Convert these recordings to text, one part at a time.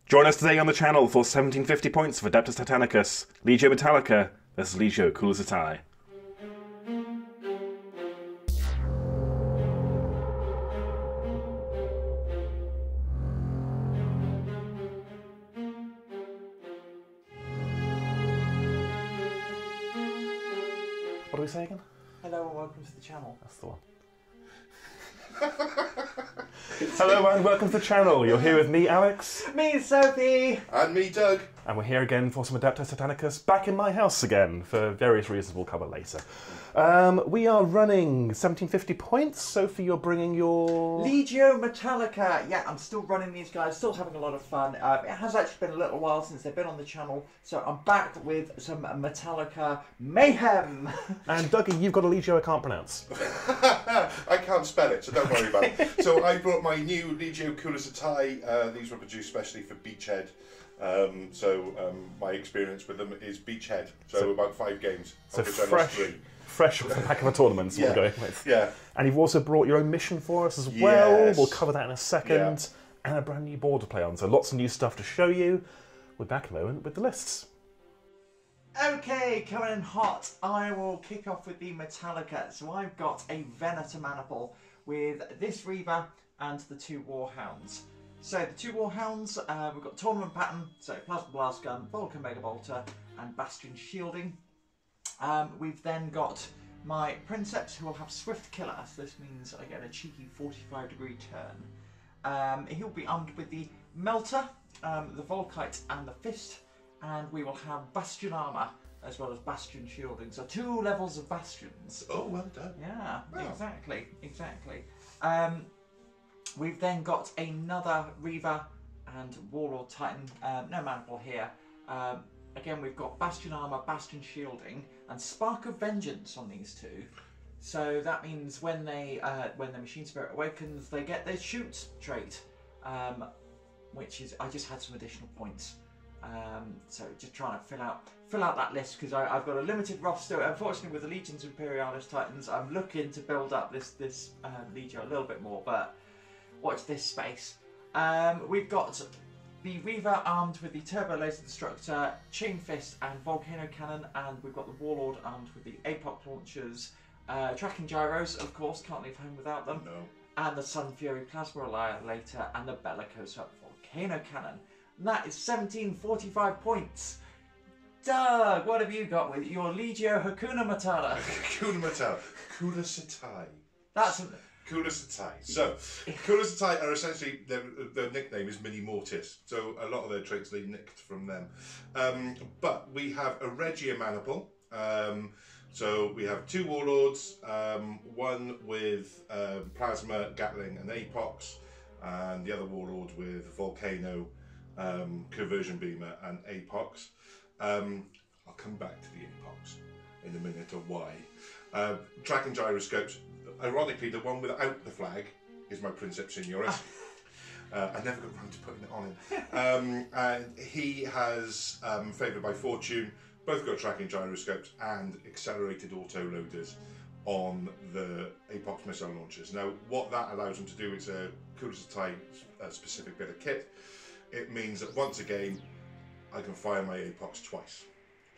Join us today on the channel for 1750 points for Adeptus Titanicus, Legio Metalica versus Legio Kulisaetai. What do we say again? Hello and welcome to the channel. That's the one. Hello and welcome to the channel. You're here with me, Alex. Me, Sophie. And me, Doug. And we're here again for some Adeptus Titanicus back in my house again for various reasons we'll cover later. We are running 1750 points. Sophie, you're bringing your... Legio Metalica. Yeah, I'm still running these guys, still having a lot of fun. It has actually been a little while since they've been on the channel, so I'm back with some Metalica mayhem. And Duggie, you've got a Legio I can't pronounce. I can't spell it, so don't worry about it. So I brought my new Legio Kulisaetai. These were produced specially for Beachhead. My experience with them is Beachhead. So about 5 games. So of which I lost 3. Fresh off the back of a tournament, Yeah. we're going with. Yeah. And you've also brought your own mission for us as well. Yes. We'll cover that in a second. Yeah. And a brand new board to play on. So lots of new stuff to show you. We're back in a moment with the lists. Okay, coming in hot, I will kick off with the Metalica. So I've got a Venator Maniple with this Reaver and the 2 Warhounds. So the 2 Warhounds, we've got Tournament Pattern, so Plasma Blast Gun, Vulcan Mega Bolter, and Bastion Shielding. We've then got my Princeps, who will have Swift Killer, so this means I get a cheeky 45-degree turn. He'll be armed with the Melter, the Volkite, and the Fist, and we will have Bastion Armour as well as Bastion Shielding. So 2 levels of Bastions. Oh, well done. Yeah, Wow. exactly. We've then got another Reaver and Warlord Titan, no Maniple here. Again, we've got Bastion Armour, Bastion Shielding, and Spark of Vengeance on these 2. So that means when the Machine Spirit awakens, they get their Shoot trait, which is, I just had some additional points. So just trying to fill out that list because I've got a limited roster. Unfortunately, with the Legions Imperialis Titans, I'm looking to build up this Legio a little bit more, but watch this space. We've got the Reaver armed with the Turbo Laser Destructor, Chain Fist and Volcano Cannon, and we've got the Warlord armed with the Apoc Launchers, Tracking Gyros, of course, can't leave home without them, No. and the Sun Fury Plasma Annihilator and the Bellicosa Volcano Cannon. And that is 1745 points. Doug, what have you got with your Legio Hakuna Matata? Hakuna Matata. Kulisaetai. That's... Kulisaetai. So, Kulisaetai are essentially, their nickname is Mini Mortis. So, a lot of their traits they nicked from them. But we have a Legio Maniple. So, we have 2 Warlords, one with Plasma, Gatling, and Apox, and the other Warlord with Volcano, Conversion Beamer, and Apox. I'll come back to the Apox in a minute of why. Tracking Gyroscopes. Ironically, the one without the flag is my Princeps Signoris. I never got around to putting it on him. And he has Favoured by Fortune, both got tracking gyroscopes and accelerated auto-loaders on the Apox missile launchers. Now, what that allows him to do is a Kulisaetai specific bit of kit. It means that once a game, I can fire my Apox twice.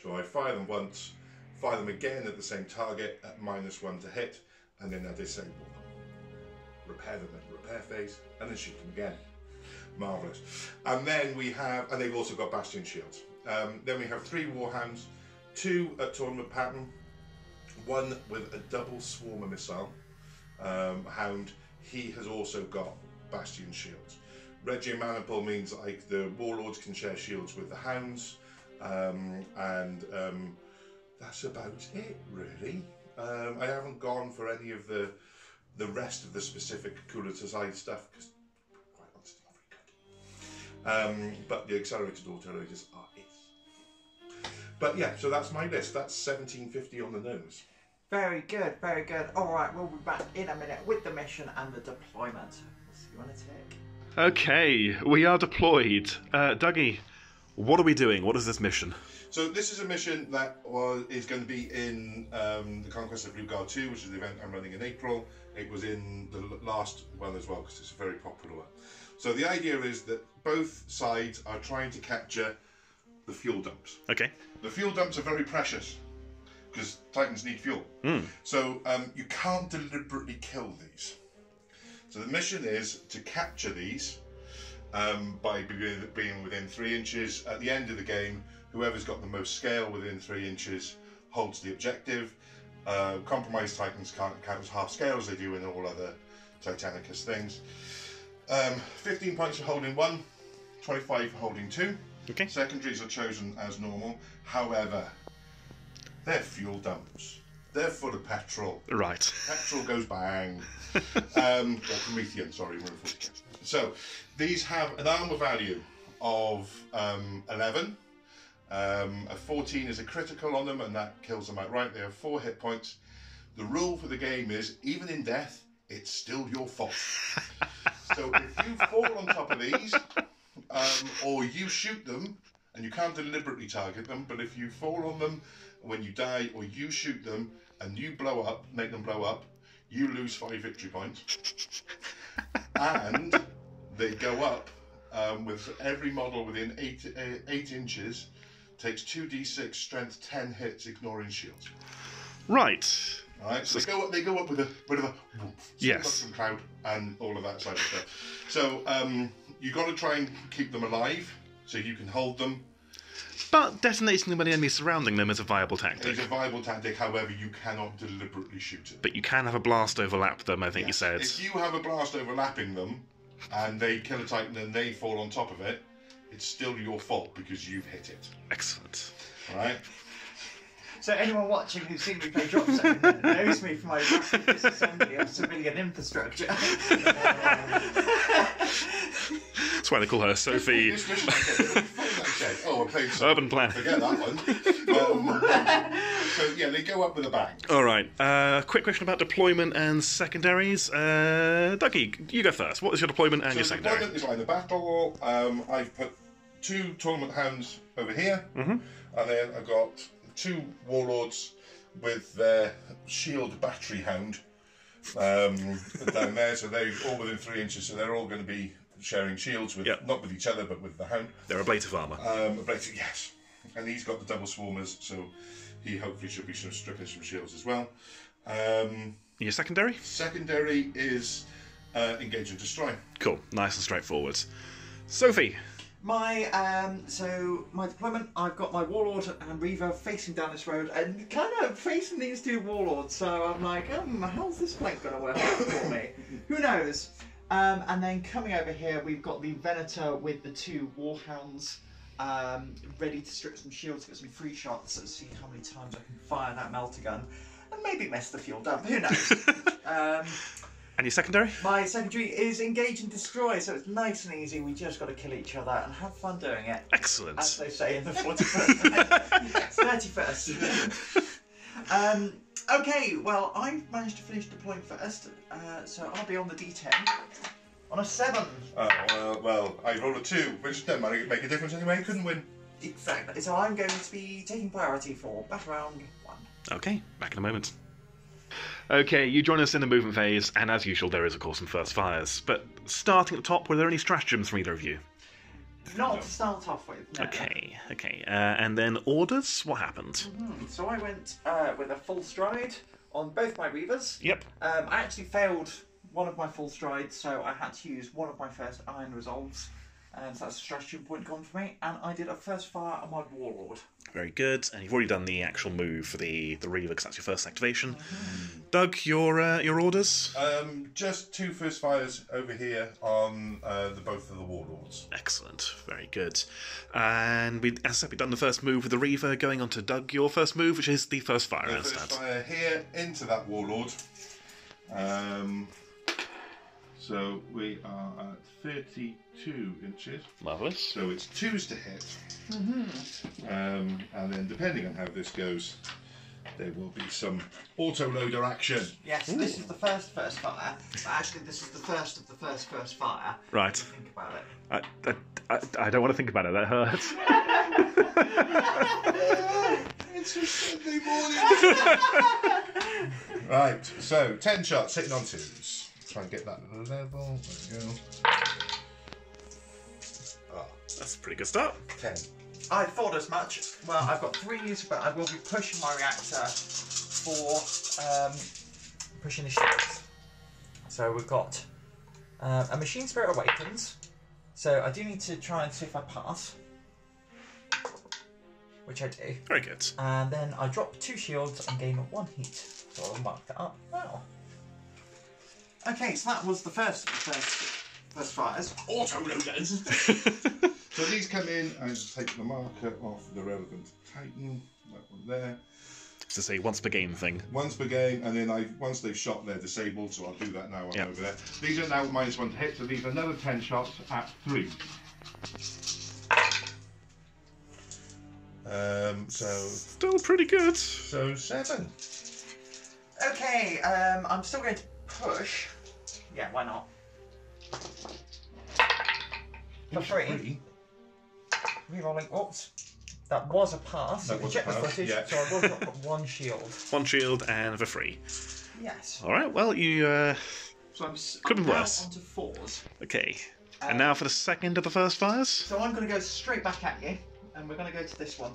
So I fire them once, fire them again at the same target at -1 to hit, and then I disable them, repair them at the repair phase, and then shoot them again. Marvellous. And then we have, and they've also got Bastion Shields. Then we have 3 Warhounds, 2 at Tournament Pattern, 1 with a double Swarmer missile Hound. He has also got Bastion Shields. Legio Maniple means like the Warlords can share shields with the Hounds, and that's about it really. I haven't gone for any of the rest of the specific Kulisaetai stuff because, quite honestly, not very good. But the accelerated auto-loaders are it. But yeah, so that's my list. That's 1750 on the nose. Very good, very good. All right, we'll be back in a minute with the mission and the deployment. We'll see you on a tick. Okay, we are deployed. Dougie, what are we doing? What is this mission? So this is a mission that is going to be in the Conquest of Lugar 2, which is the event I'm running in April. It was in the last one as well because it's a very popular one. So the idea is that both sides are trying to capture the fuel dumps. Okay. The fuel dumps are very precious because Titans need fuel. So you can't deliberately kill these. So the mission is to capture these by being within 3 inches. At the end of the game, whoever's got the most scale within 3 inches holds the objective. Compromised Titans can't count as half scale as they do in all other Titanicus things. 15 points for holding 1, 25 for holding 2. Okay. Secondaries are chosen as normal. However, they're fuel dumps. They're full of petrol. Right. Petrol goes bang. Or Promethean, sorry. So, these have an armor value of 11. A 14 is a critical on them, and that kills them outright. They have 4 hit points. The rule for the game is, even in death, it's still your fault. So if you fall on top of these, or you shoot them, and you can't deliberately target them, but if you fall on them when you die, or you shoot them, and you blow up, make them blow up, you lose 5 victory points. And they go up with every model within 8 inches takes 2d6 strength 10 hits, ignoring shields. Right. Alright, so they go up with a bit of a yes cloud and all of that side of stuff. So you got to try and keep them alive so you can hold them. But detonating them when the enemy's surrounding them is a viable tactic. It's a viable tactic, however, you cannot deliberately shoot it. But you can have a blast overlap them, I think you said. If you have a blast overlapping them and they kill a Titan and they fall on top of it, it's still your fault because you've hit it. Excellent. Alright? So anyone watching who's seen me play Drop Zone knows me for my rapid disassembly of civilian infrastructure. That's why they call her Sophie. This mission, I played some. Urban plan. Forget that one. So yeah, they go up with a bang. All right. Quick question about deployment and secondaries. Duggie, you go first. What is your deployment and your secondary? Deployment is line of battle. I've put 2 tournament hounds over here, and then I've got 2 warlords with their shield battery hound down there. So they're all within 3 inches. So they're all going to be sharing shields with not with each other, but with the hound. They're ablative armour. Ablative, yes. And he's got the double swarmers, so he hopefully should be stricken some shields as well. Your secondary? Secondary is engage and destroy. Cool. Nice and straightforward. Sophie. My my deployment, I've got my warlord and reaver facing down this road and kind of facing these 2 warlords. So I'm like, how's this flank going to work out for me? Who knows? And then coming over here, we've got the Venator with the 2 warhounds ready to strip some shields, get some free shots, and see how many times I can fire that melter gun and maybe mess the fuel dump. Who knows? And your secondary? My secondary is engage and destroy, so it's nice and easy. We just got to kill each other and have fun doing it. Excellent. As they say in the 41st. 31st. Okay, well, I've managed to finish deploying first, so I'll be on the D10 on a 7. Well, I rolled a 2, which doesn't make a difference anyway. Couldn't win. Exactly. So I'm going to be taking priority for battle round 1. Okay, back in a moment. Okay, you join us in the movement phase, and as usual, there is, of course, some first fires. But starting at the top, were there any stratagems from either of you? Not to start off with, no. Okay. And then orders? What happened? So I went with a full stride on both my reavers. Yep. I actually failed one of my full strides, so I had to use one of my first iron resolves. So that's a stratagem point gone for me. And I did a first fire on my warlord. Very good. And you've already done the actual move for the Reaver, because that's your first activation. Doug, your orders? Just 2 first fires over here on both of the warlords. Excellent. Very good. And as I said, we've done the first move with the Reaver, going on to Doug, your first move, which is the first fire. The first fire here into that warlord. So we are at 32 inches. Marvellous. So it's 2s to hit. And then depending on how this goes, there will be some auto-loader action. Yes, this is the first fire. But actually, this is the first of the first fire. Right. Think about it. I don't want to think about it. That hurts. It's a Sunday morning. Right, so 10 shots, hitting on 2s. Try and get that level. There we go. That's a pretty good start. 10. I thought as much. Well, I've got 3s, but I will be pushing my reactor for pushing the shields. So we've got a Machine Spirit Awakens. So I do need to try and see if I pass. Which I do. Very good. And then I drop 2 shields and gain 1 heat. So I'll mark that up. Wow. Okay, so that was the first fires. Auto-loaders! So these come in, I just take the marker off the relevant Titan. That one there. It's to say once per game thing. Once per game, and then once they've shot, they're disabled, so I'll do that now. I'm over there. These are now -1 to hit, so these are another 10 shots at 3. So Still pretty good. So 7. Okay, I'm still going to push. Yeah, why not? For 3. Rerolling. Oops. That was a pass. That You was can check a the pass, footage. yeah. So I will drop 1 shield. 1 shield and for free. Yes. All right. Well, you So I'm Couldn't now worse. onto 4s. okay. And now for the second of the first fires. So I'm going to go straight back at you, and we're going to go to this one.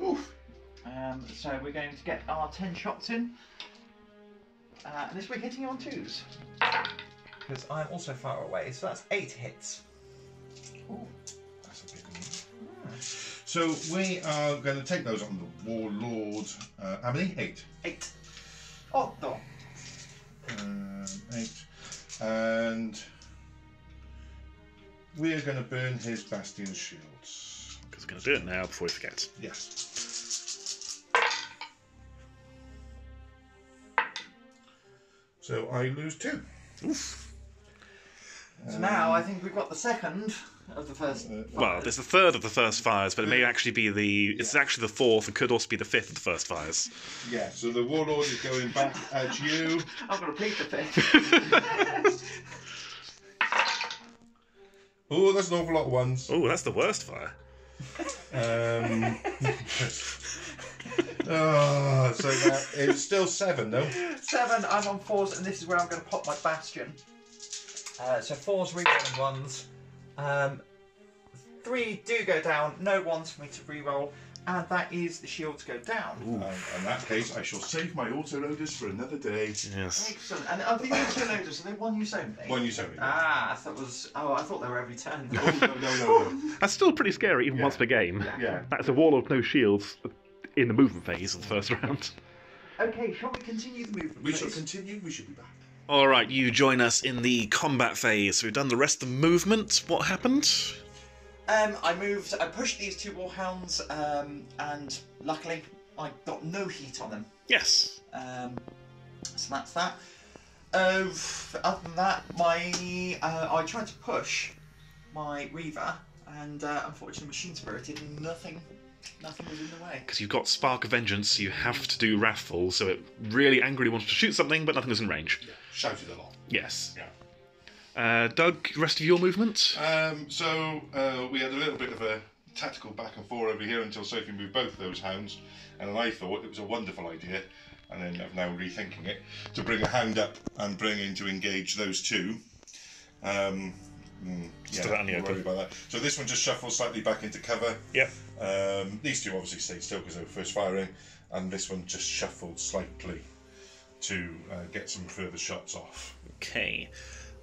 Oof. So we're going to get our 10 shots in. And this we're hitting you on 2s. Because I'm also far away, so that's 8 hits. Ooh, that's a big one. So we are going to take those on the Warlord. How many? 8. 8. Oh, no. 8. And we are going to burn his Bastion shields. Because we're going to do it now before we forget. Yes. So I lose 2. Oof. So now I think we've got the second of the first. Well, there's the third of the first fires, but it may actually be the. It's actually the fourth, and could also be the fifth of the first fires. Yeah, so the Warlord is going back at you. I'm going to plead the fifth. Oh, that's an awful lot of ones. Oh, that's the worst fire. Oh, so that it's still 7 though. 7, I'm on 4s, and this is where I'm going to pop my Bastion. So 4s, rerolling 1s. 3 do go down, no 1s for me to reroll, and that is the shields go down. In that case, I shall save my autoloaders for another day. Yes. Excellent. And are the autoloaders, are they 1 use only? 1 use only. Ah, I thought was. Oh, I thought they were every turn. Oh, no. That's still pretty scary, even Yeah. once per game. Yeah. That's a wall of no shields in the movement phase of the first round. Okay, shall we continue the movement? We shall please? continue. We should be back. All right, you join us in the combat phase. We've done the rest of the movement. What happened? I pushed these 2 warhounds, and luckily I got no heat on them. Yes. So that's that. Other than that, I tried to push my Reaver, and unfortunately Machine Spirited, nothing was in the way. Because you've got Spark of Vengeance, you have to do Wrathful, so it really angrily wanted to shoot something, but nothing was in range. Yeah. Shouted a lot. Yes. Yeah. Doug, rest of your movement? So we had a little bit of a tactical back and forth over here until Sophie moved both those hounds, and then I thought it was a wonderful idea, and then I'm now rethinking it, to bring a hound up and bring in to engage those 2. Still out in the don't worry open. about that. So this one just shuffles slightly back into cover. Yep. These 2 obviously stayed still because they were first firing, and this one just shuffled slightly to get some further shots off. Okay.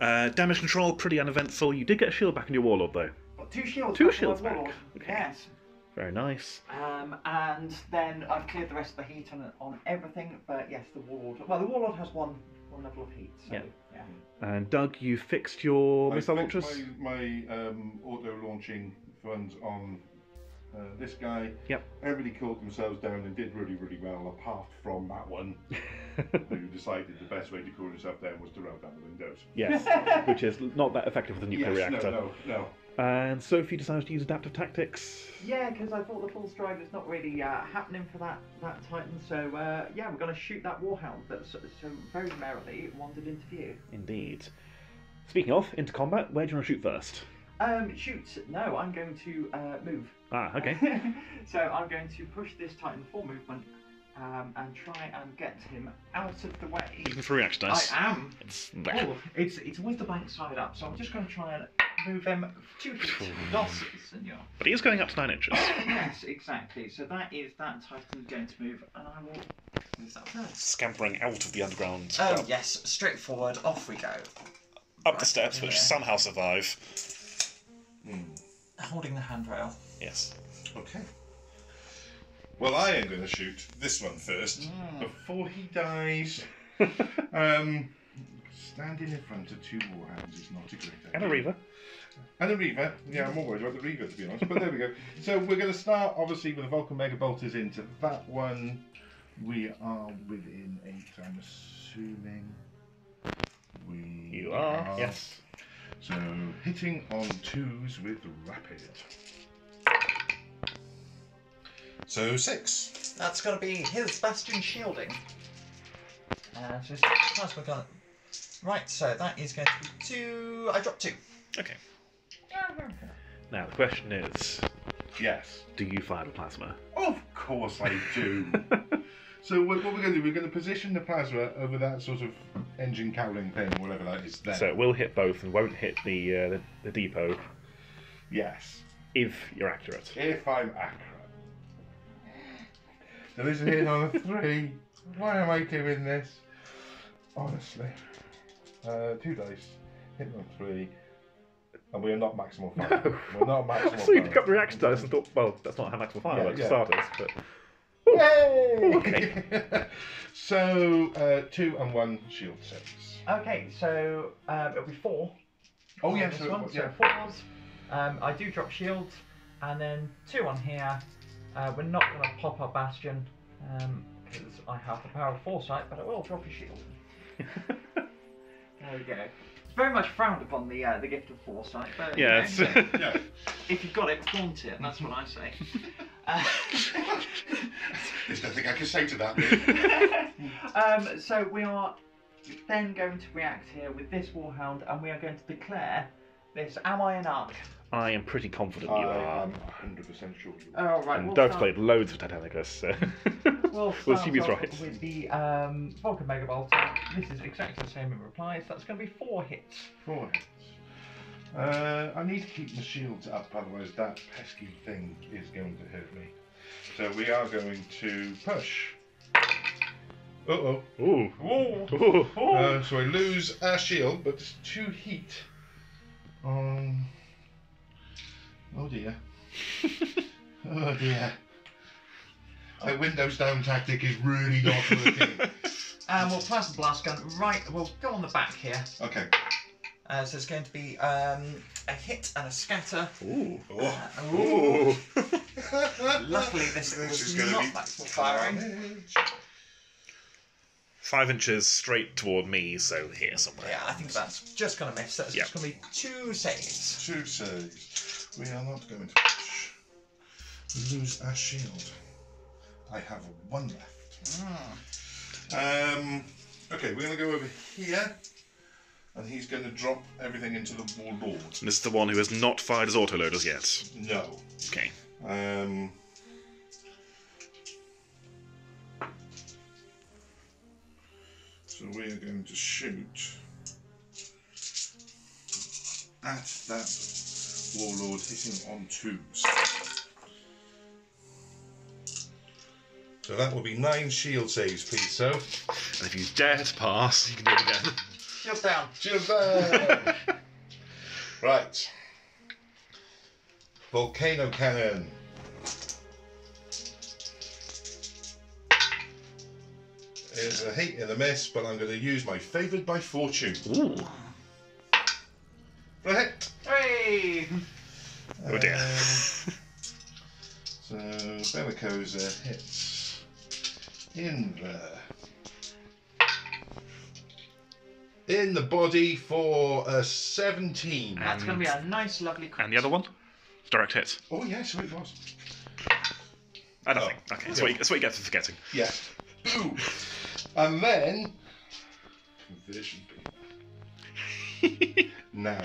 Damage control, pretty uneventful. You did get a shield back in your Warlord, though. Got 2 shields. 2 back on shields my back. Warlord. Okay. Yes. Very nice. And then I've cleared the rest of the heat on everything, but yes, the Warlord. Well, the Warlord has one level of heat. So, Yeah. yeah. And Doug, you fixed your missile I launchers? fixed my auto-launching funds on this guy. Yep. Everybody cooled themselves down and did really, really well, apart from that one, who decided the best way to cool himself down was to roll down the windows. Yes, which is not that effective with a nuclear reactor. No. And Sophie decided to use adaptive tactics. Yeah, because I thought the full stride is not really happening for that Titan. So yeah, we're going to shoot that Warhound that so very merrily wandered into view. Indeed. Speaking of, into combat, where do you want to shoot first? Shoot. No, I'm going to move. Ah, okay. So I'm going to push this Titan for movement and try and get him out of the way. Even for reaction dice. I am. It's there. Oh, it's always the blank side up, so I'm just going to try and move him 2 feet. Losses, senor. But he is going up to 9 inches. Yes, exactly. So that is that Titan going to move, and I will move that first. Scampering out of the underground. Oh, yes, straight forward, off we go. Up the steps, which somehow survive. Holding the handrail. Yes. Okay. Well, I am going to shoot this one first before he dies. Standing in front of 2 warhounds is not a great idea. And a Reaver. And a Reaver. Yeah, I'm more worried about the Reaver, to be honest. But there we go. So we're going to start, obviously, with the Vulcan Mega Bolters into that one. We are within 8, I'm assuming. You are, yes. So, hitting on 2s with Rapid. So, 6. That's going to be his Bastion shielding. Just plasma gun. Right, so that is going to be 2. I dropped 2. Okay. Now the question is, Yes. do you fire the plasma? Of course I do. So what we're going to do, we're going to position the plasma over that sort of engine cowling thing, or whatever that is there. So it will hit both and won't hit the depot Yes. if you're accurate. If I'm accurate. So this is hit on a 3. Why am I doing this? Honestly. 2 dice. Hit on 3. And we are not maximal fire. No. We're not maximal So you fire. picked up the reaction dice and thought, well, that's not how maximal fire works for starters, but... Yay! Okay. So, 2 and 1 shield saves. Okay, so it'll be 4. Oh, on yeah, this so, one. yeah. So 4s. I do drop shields, and then 2 on here. We're not going to pop our Bastion, because I have the power of foresight, but I will drop a shield. There we go. It's very much frowned upon, the gift of foresight, but Yeah, you know, Yeah. if you've got it, flaunt it. That's what I say. There's nothing I can say to that. So we are then going to react here with this Warhound, and we are going to declare this. Am I an arc? I am pretty confident you are. I'm 100% sure you Oh, right. And we'll Doug's start- played loads of Titanicus, so We'll we'll start see he's off right. with the Vulcan Mega Bolt. This is exactly the same in replies. That's going to be 4 hits. 4 hits. I need to keep the shields up, otherwise that pesky thing is going to hurt me. So we are going to push. Uh-oh. Ooh. Whoa. Ooh. So I lose a shield, but it's 2 heat on... Oh dear. Oh dear. The Windows down tactic is really not working. And we'll plasma blast gun right. We'll go on the back here. Okay. So it's going to be a hit and a scatter. Ooh. Oh. Luckily, this This is was gonna not be maximal firing. carnage. 5 inches straight toward me, so here somewhere. Yeah, I think that's just going to miss. So it's just going to be 2 saves. 2 saves. We are not going to push. We lose our shield. I have 1 left. Okay, we're going to go over here. And he's going to drop everything into the Warlord. And this is the one who has not fired his autoloaders yet. No. Okay. So we are going to shoot at that Warlord, hitting on 2s. So that will be 9 shield saves, please, Soph. And if you dare to pass, you can do it again. Shield down. Shield down! Right. Volcano Cannon. It's a hit and a miss, but I'm going to use my favoured by fortune. Ooh. For a hit. Hey! Oh dear. So Bellicosa hits in the body for a 17. That's going to be a nice, lovely crit. And the other one? Direct hit. Oh yes, so it was. Nothing. Okay, that's what you get for forgetting. Yes. Ooh. And then conversion beam. Now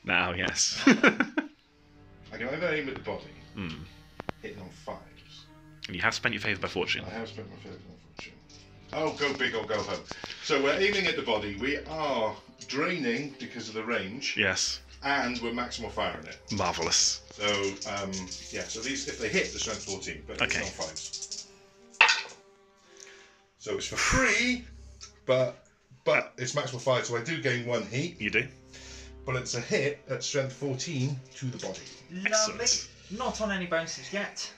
Now, yes. I can either aim at the body, Hmm. hitting on 5s. And you have spent your favour by fortune. I have spent my favourite on fortune. Oh, go big or go home. So we're aiming at the body. We are draining because of the range. Yes. and we're maximal firing it. Marvellous. So, yeah, so these, if they hit, the strength 14, but Okay. it's on 5s. So it's for free, but it's maximal fire, so I do gain 1 heat. You do? But it's a hit at strength 14 to the body. Lovely. Excellent. Not on any bonuses yet.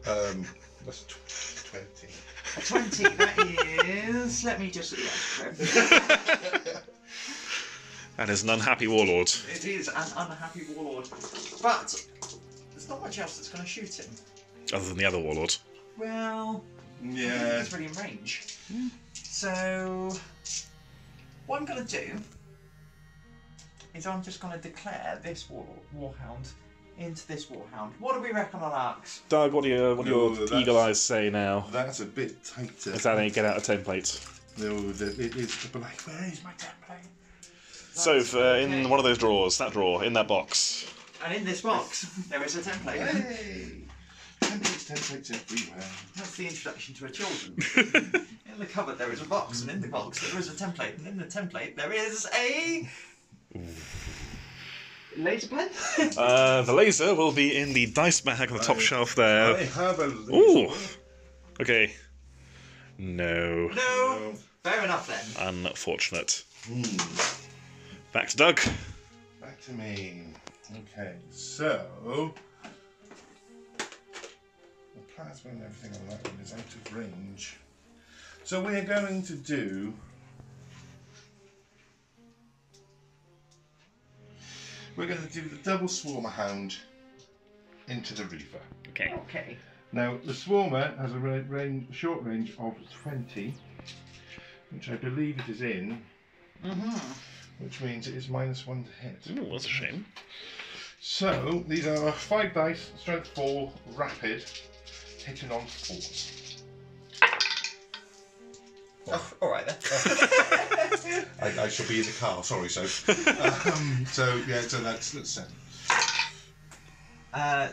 That's 20. 20, that is... Let me just... That is an unhappy warlord. It is an unhappy warlord. But there's not much else that's going to shoot him. Other than the other warlord. Well... Yeah. He's really in range. So... What I'm going to do is I'm just going to declare this warhound into this warhound. What do we reckon on arcs? Doug, what do your that's- eagle eyes say now? That's a bit tighter. Is that a get out of template? No, it is. But like, where is my template? Soph, in one of those drawers, that drawer, in that box. And in this box, there is a template. Hey! Templates everywhere. That's the introduction to a children. In the cupboard there is a box, and in the box there is a template, and in the template there is a... laser pen? The laser will be in the dice bag on the top shelf there. I have a laser. Ooh! Okay. No. No. Fair enough then. Unfortunate. Back to Doug. Back to me. Okay, so the plasma and everything on that one is out of range. So we're going to do. We're going to do the double Swarmer Hound into the Reaver. Okay. Okay. Now the Swarmer has a short range of 20, which I believe it is in. Which means it is -1 to hit. Ooh, that's a shame. So these are 5 dice, strength 4, rapid, hitting on 4s. Oh, alright then. I shall be in the car. Sorry, so. So yeah, so that's 7.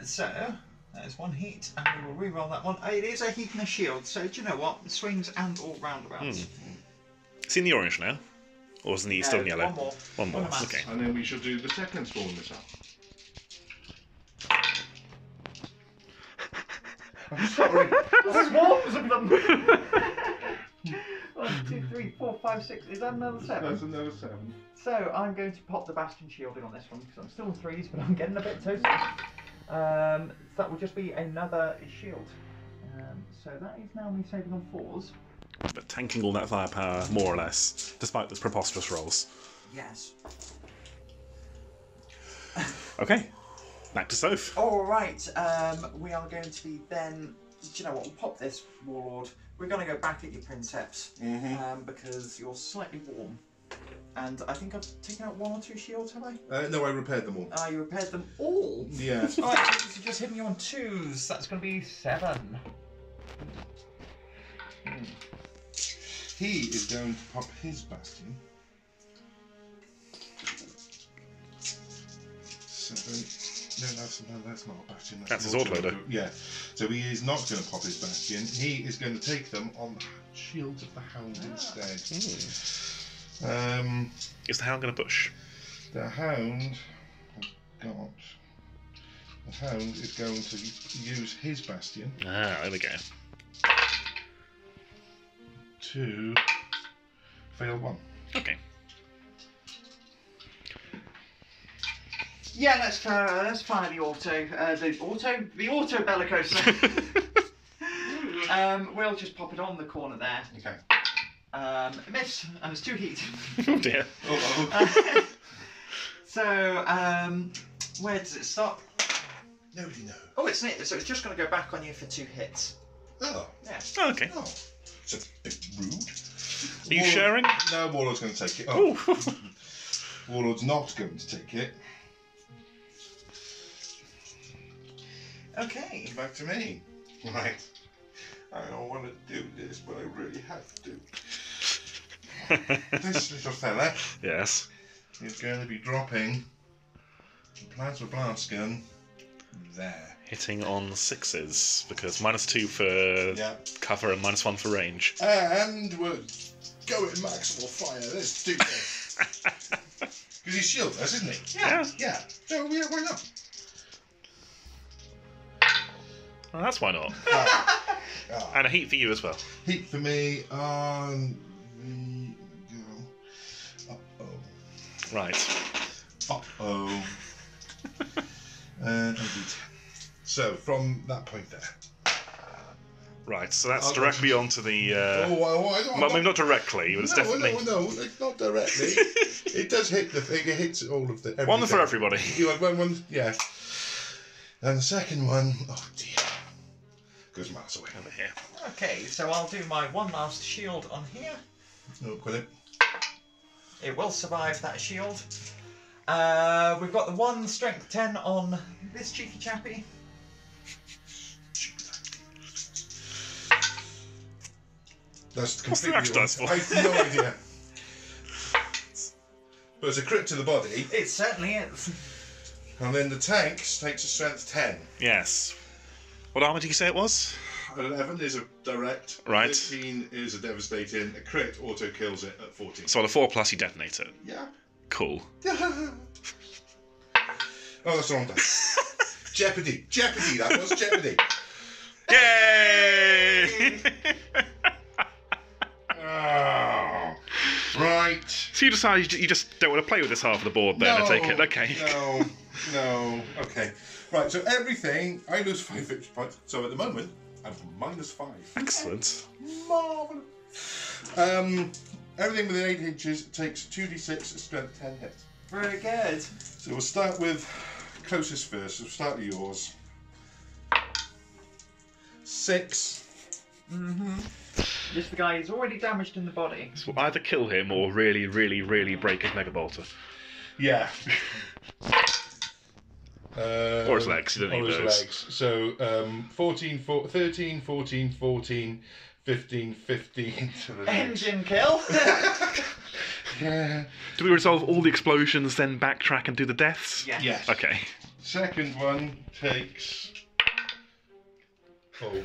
So, there's 1 heat, and we will re-roll that one. It is a heat and a shield, so do you know what? Swings and all roundabouts. Is he in the orange now? Or isn't he still in yellow? One more. One more, mass. okay. And then we shall do the second Swarm missile. I'm sorry. Swarms of them! 1, 2, 3, 4, 5, 6. Is that another 7? That's another 7. So I'm going to pop the Bastion shielding on this one because I'm still in 3s, but I'm getting a bit toasted. That will just be another shield. So that is now me saving on 4s. But tanking all that firepower, more or less, despite those preposterous rolls. Yes. Okay, back to Soph. Alright, we are going to be then... Do you know what? We'll pop this, Warlord. We're going to go back at your Princeps because you're slightly warm. And I think I've taken out 1 or 2 shields, have I? No, I repaired them all. You repaired them all? Yes. Alright, so just hitting you on 2s. That's going to be 7. He is going to pop his Bastion. 7. No, that's not a Bastion. That's his an autoloader. Yeah. So he is not going to pop his Bastion. He is going to take them on the Shields of the Hound instead. Is the hound going to push? The Hound is going to use his Bastion Ah, there we go. to fail 1. Okay. Yeah, let's fire the auto. The auto bellicoser. We'll just pop it on the corner there. Okay. Miss, and it's 2 heat. Oh dear. So, where does it stop? Nobody knows. Oh, it's near. So it's just going to go back on you for 2 hits. Oh. Yeah. Oh, okay. Oh. It's a bit rude. Are you sharing? No, Warlord's going to take it. Oh. Oh. Warlord's not going to take it. Okay. Back to me. Right. I don't want to do this, but I really have to. This little fella Yes. is going to be dropping the plasma blast gun there. Hitting on 6s, because -2 for Yeah. cover and -1 for range. And we're going maximal fire. Let's do this. Because he's shieldless, isn't he? Yeah. Yeah. So, yeah, why not? Well, that's why not. Ah. And a heat for you as well. Heat for me on the go. Uh-oh. Right. Uh-oh. And so, from that point there. Right, so that's directly onto the... well, maybe not directly, but it's definitely... No, not directly. It does hit the thing. It hits all of the... Everything. One for everybody. You want one, yeah. And the second one, oh dear, goes miles away. Over here. Okay, so I'll do my one last shield on here. No, quit it. It will survive that shield. We've got the 1 strength 10 on this cheeky chappy. That's What's the completely axe dice for? I have no idea. But it's a crit to the body. It certainly is. And then the tank takes a strength 10. Yes. What armour did you say it was? 11 is a direct. Right. 13 is a devastating. A crit auto kills it at 14. So on a 4+ you detonate it. Yeah. Cool. Oh, that's the wrong dice. Jeopardy. Jeopardy, that was Jeopardy. Yay! Oh, right. So you decide you just don't want to play with this half of the board then, I take it. Okay. No. Okay. Right, so everything, I lose 5 victory points. So at the moment, I'm -5. Excellent. Marvellous. Everything within 8 inches takes 2d6 strength 10 hits. Very good. So we'll start with closest first. We'll start with yours. 6. Just the guy who's already damaged in the body. So we'll either kill him or really, really, really break his mega bolter. Yeah. Or his legs, you don't need his those. legs. So 13, 14, 15 to the legs. Engine kill. Yeah. Do we resolve all the explosions, then backtrack and do the deaths? Yeah. Yes. Okay. Second one takes... Oh.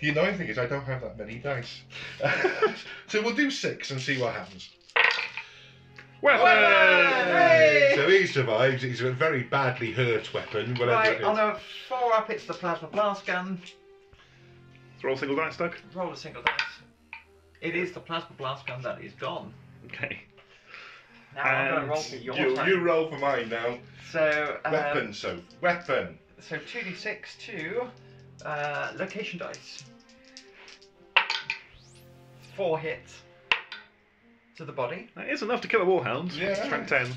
The annoying thing is I don't have that many dice. So we'll do 6 and see what happens. Weapon! Hey! So he survives. He's a very badly hurt weapon. Whatever Right, it is. on a 4 up, it's the plasma blast gun. Roll single dice, Doug? Roll a single dice. It is the plasma blast gun that is gone. Okay. Now I'm going to And roll for your You turn. roll for mine now. So, Weapon, so weapon. So 2d6 to location dice. 4 hits to the body. That is enough to kill a warhound. Yeah. Strength 10.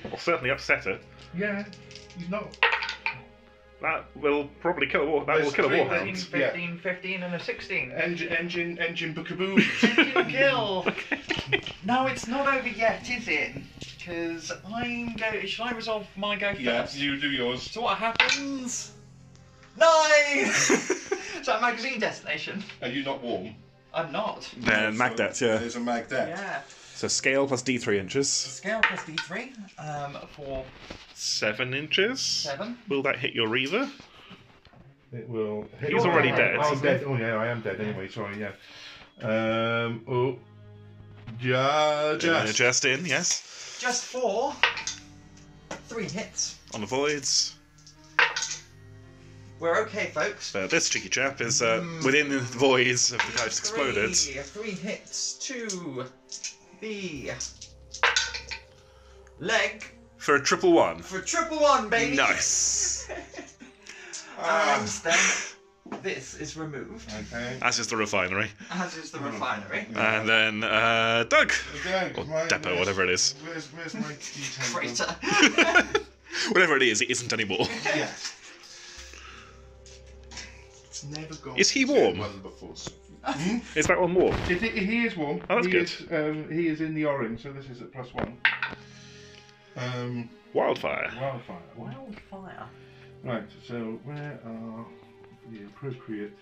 Will certainly upset it. Yeah, he's not. That will probably kill a war. That will There's kill a 15, warhound. 15, 15, and a 16. Engine bookaboo. Engine kill. No, it's not over yet, is it? Because I'm go. Should I resolve my go first? Yeah, you do yours. So what happens? Nice. Is that magazine destination? Are you not warm? I'm not. Then Magdet, yeah. There's a Magdet. Yeah. So scale plus D3 inches. Scale plus D3 for 7 inches. 7. Will that hit your Reaver? It will. He's already dead. I'm dead. Oh yeah, I am dead anyway. Sorry, yeah. Oh. Just. Just in, yes. Just 4. 3 hits. On the voids. We're okay, folks. This cheeky chap is within the voids of the guy who's exploded. 3 hits to the leg For a 111. for 111, baby. Nice. And then this is removed, Okay. As is the refinery. as is the refinery. And then Doug. Okay, Or mine- Depot, whatever it is. Where's my D10? Freighter. Whatever it isn't anymore. Yes. It's never gone. Is he warm? One before. Is that one warm? He is warm. Oh, that's good. He is in the orange, so this is at +1. Wildfire. Wildfire. Wildfire. Right, so where are the appropriate...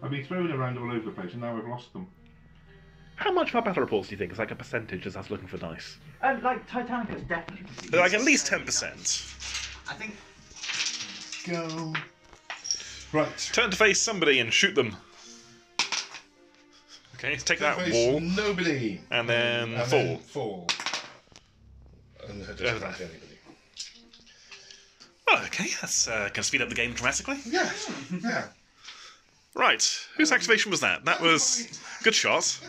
I've been thrown around all over the place and now I've lost them. How much of our battle reports do you think is like a percentage as us looking for dice? Like Titanicus, definitely. Like at least 10%. I think. Go. Right. Turn to face somebody and shoot them. Okay, take Don't that face wall. nobody. And then And fall. then fall. And it doesn't hurt anybody. Oh, okay, that's going to speed up the game dramatically. Yes. Yeah. Right, whose activation was that? That was... Good shot.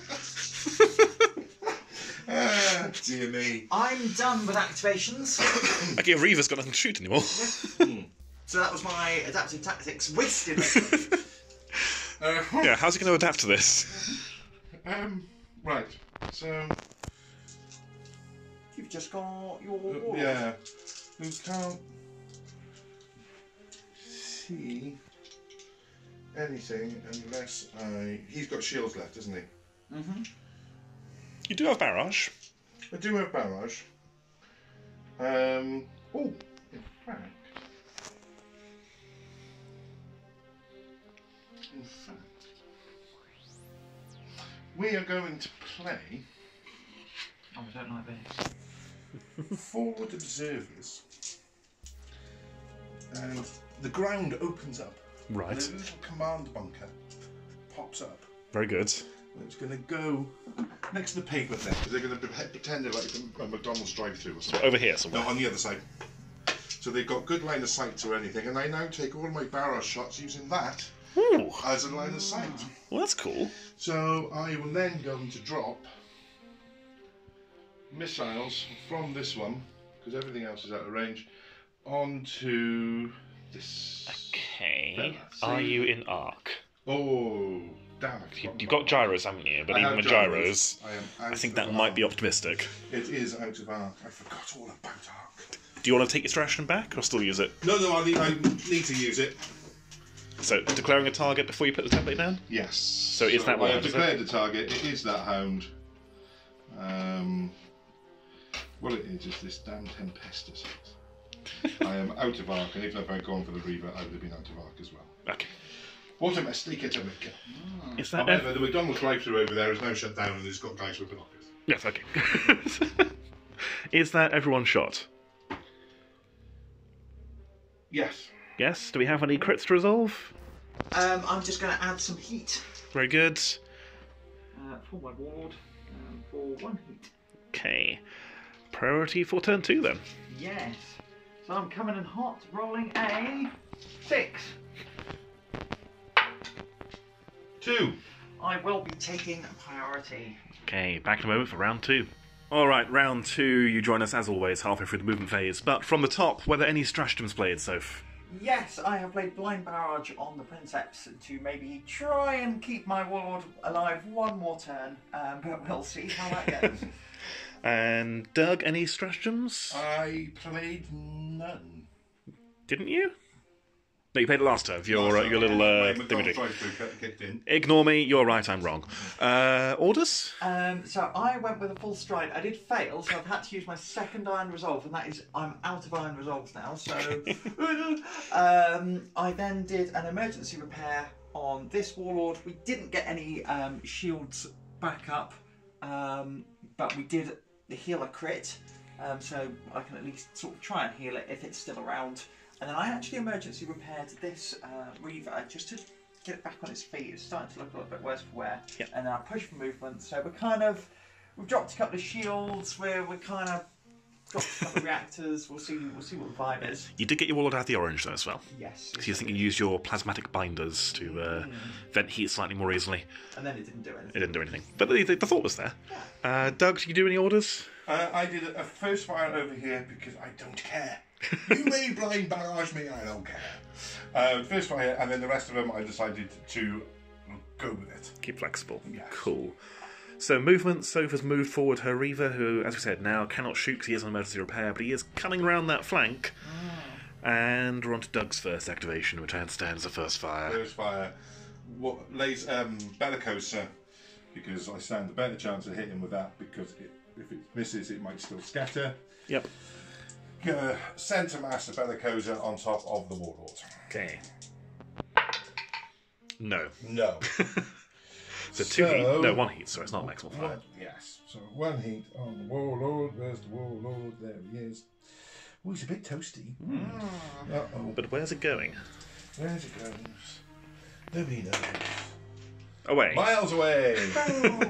Dear me. I'm done with activations. Okay, Reaver's got nothing to shoot anymore. So that was my adaptive tactics wasted. Yeah, how's he going to adapt to this? Right. So. You've just got your wall. Yeah. We can't see anything unless I. He's got shields left, doesn't he? Mm-hmm. You do have barrage. I do have barrage. Oh, in fact. We are going to play. Oh, I don't like this. Forward observers. And the ground opens up. Right. And a little command bunker pops up. Very good. And it's going to go next to the pavement there, because they're going to pretend they're like a McDonald's drive-through or something. Over here somewhere. No, on the other side. So they've got good line of sight to anything, and I now take all my barrage shots using that Ooh. as a line of sight. Well, that's cool. So I will then go to drop missiles from this one, because everything else is out of range, onto this. Okay. fella. Are you in arc? Oh, damn it. You've got gyros, haven't you? But I even have with gyros, I am I think out that of might arc. be optimistic. It is out of arc. I forgot all about arc. Do you want to take your stration back or still use it? No, I need to use it. So, declaring a target before you put the template down? Yes. So is that I one, have is it? declared the target. It is that hound. Well, it is this damn Tempestus. I am out of arc, and even if I'd gone for the Reaver, I would have been out of arc as well. Okay. What a mistake it to make. Is that However, the McDonald's drive-through over there is now shut down, and it's got guys with binoculars. Yes, okay. Is that everyone shot? Yes. Yes. Do we have any crits to resolve? I'm just going to add some heat Very good. for my ward for 1 heat. Okay. Priority for turn 2 then. Yes. So I'm coming in hot, rolling a 6. 2. I will be taking priority. Okay, back in a moment for round 2. Alright, round 2, you join us as always halfway through the movement phase, but from the top, were there any stratagems played, Soph? Yes, I have played blind barrage on the Princeps to maybe try and keep my warlord alive one more turn, but we'll see how that goes. And Doug, any stratagems? I played none. Didn't you? No, you played it last turn. Your little my McDonald's thingamajig. drive-through kicked in. Ignore me, you're right, I'm wrong. Orders? So I went with a full stride. I did fail, so I've had to use my second Iron Resolve, and that is, I'm out of Iron Resolves now, so... I then did an emergency repair on this warlord. We didn't get any shields back up, but we did heal a crit, so I can at least sort of try and heal it if it's still around. And then I actually emergency repaired this Reaver just to get it back on its feet. It's starting to look a little bit worse for wear. Yep. And then I pushed for movement. So we've dropped a couple of shields. We're kind of dropped a couple of reactors. We'll see what the vibe is. You did get your warlord out of the orange though as well. Yes. So you think you used your plasmatic binders to vent heat slightly more easily. And then it didn't do anything. It didn't do anything. But the thought was there. Doug, did you do any orders? I did a first fire over here because I don't care. You may blind barrage me, I don't care. First fire, and then the rest of them I decided to go with it. Keep flexible. Yes. Cool. So movement, Soph has moved forward her Reaver, who, as we said, now cannot shoot because he is on emergency repair, but he is coming around that flank. And we're on to Doug's first activation, which I understand is a first fire. First fire. What lays Bellicosa, because I stand a better chance of hitting with that, because if it misses, it might still scatter. Yep. Centre Master Bellicosa on top of the Warlord. Okay. No. No. So 2 heat. No, 1 heat, so it's not maximal fire. Yes. So 1 heat on the Warlord. Where's the Warlord? There he is. Oh, he's a bit toasty. Uh-oh. But where's it going? Where's it goes? Nobody knows. Away. Miles away.